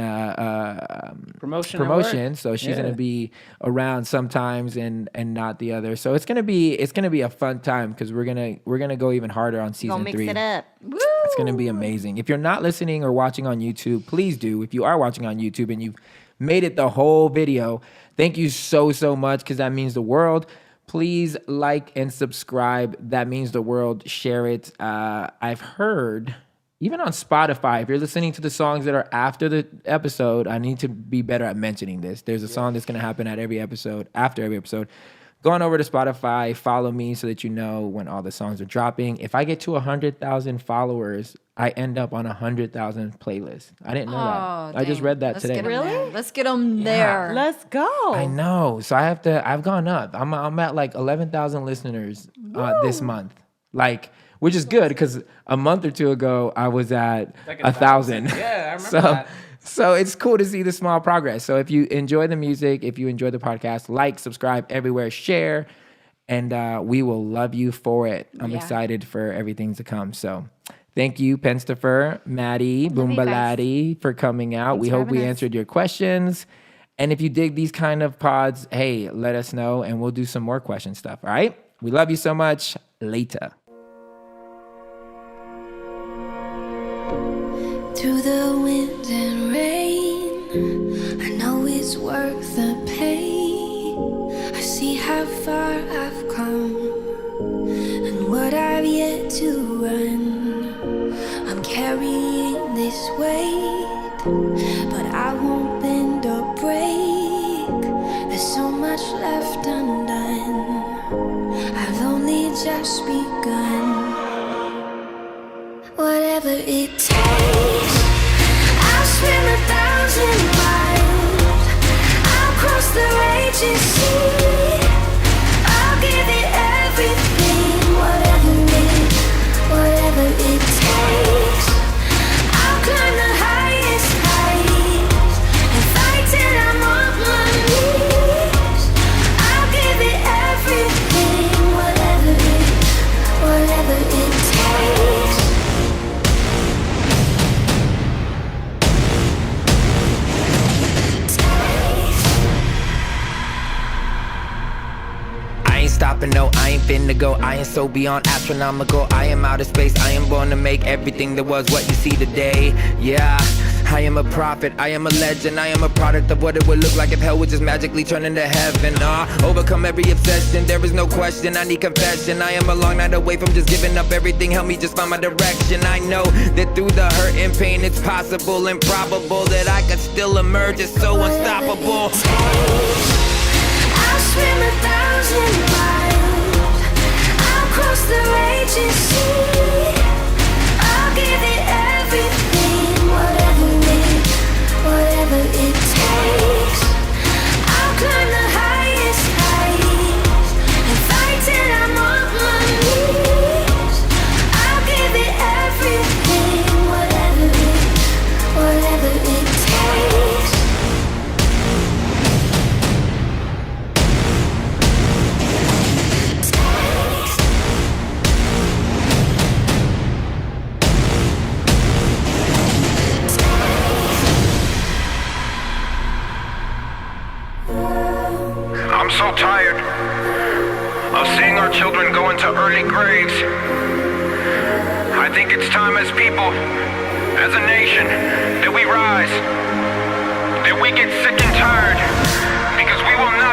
Promotion. at
promotion,
work.
so she's
Yeah.
gonna be around sometimes and not the other. So it's gonna be a fun time because we're gonna go even harder on season
Gonna mix
3.
it up.
It's gonna be amazing. If you're not listening or watching on YouTube, please do. If you are watching on YouTube and you've made it the whole video, thank you so much because that means the world. Please like and subscribe. That means the world. Share it. I've heard. Even on Spotify, if you're listening to the songs that are after the episode, I need to be better at mentioning this. There's a song that's going to happen at every episode, after every episode. Go on over to Spotify, follow me so that you know when all the songs are dropping. If I get to 100,000 followers, I end up on 100,000 playlists. I didn't know that. I just read that today.
Let's get them there.
Let's go.
I know. So I've gone up. I'm at like 11,000 listeners this month. Like, which is good because a month or two ago I was at
Like
1,000.
Yeah, I remember
so,
that.
so it's cool to see the small progress. So if you enjoy the music, if you enjoy the podcast, like, subscribe everywhere, share, and we will love you for it. I'm
Yeah.
excited for everything to come. So thank you, Penstifer, Maddie,
Love you guys.
Boombalati, for coming out.
Thanks
We
for
hope we
having us.
answered your questions. And if you dig these kind of pods, hey, let us know and we'll do some more question stuff. All right? We love you so much. Later.
Through the wind and rain, I know it's worth the pain. I see how far I've come and what I've yet to run. I'm carrying this weight, but I won't bend or break. There's so much left undone. I've only just begun. Whatever it takes, I'll swim 1,000 miles. raging sea. I'll give it everything, whatever it takes. I'll climb the highest heights and fight till I'm on my knees. I'll give it everything, whatever it takes.
I ain't stopping, no, I ain't finna go. I am so beyond astronomical. I am out of space, I am born to make everything that was what you see today. Yeah, I am a prophet, I am a legend. I am a product of what it would look like if hell would just magically turn into heaven. Overcome every obsession, there is no question, I need confession. I am a long night away from just giving up everything. Help me just find my direction. I know that through the hurt and pain it's possible and probable that I could still emerge as so unstoppable.
I'll swim 1,000 miles. I'll cross the raging sea. I'll give it everything, whatever it takes. I'll climb the highest heights and fight till I'm on my knees. I'll give it everything, whatever it takes.
I'm so tired of seeing our children go into early graves. I think it's time as people, as a nation, that we rise, that we get sick and tired, because we will not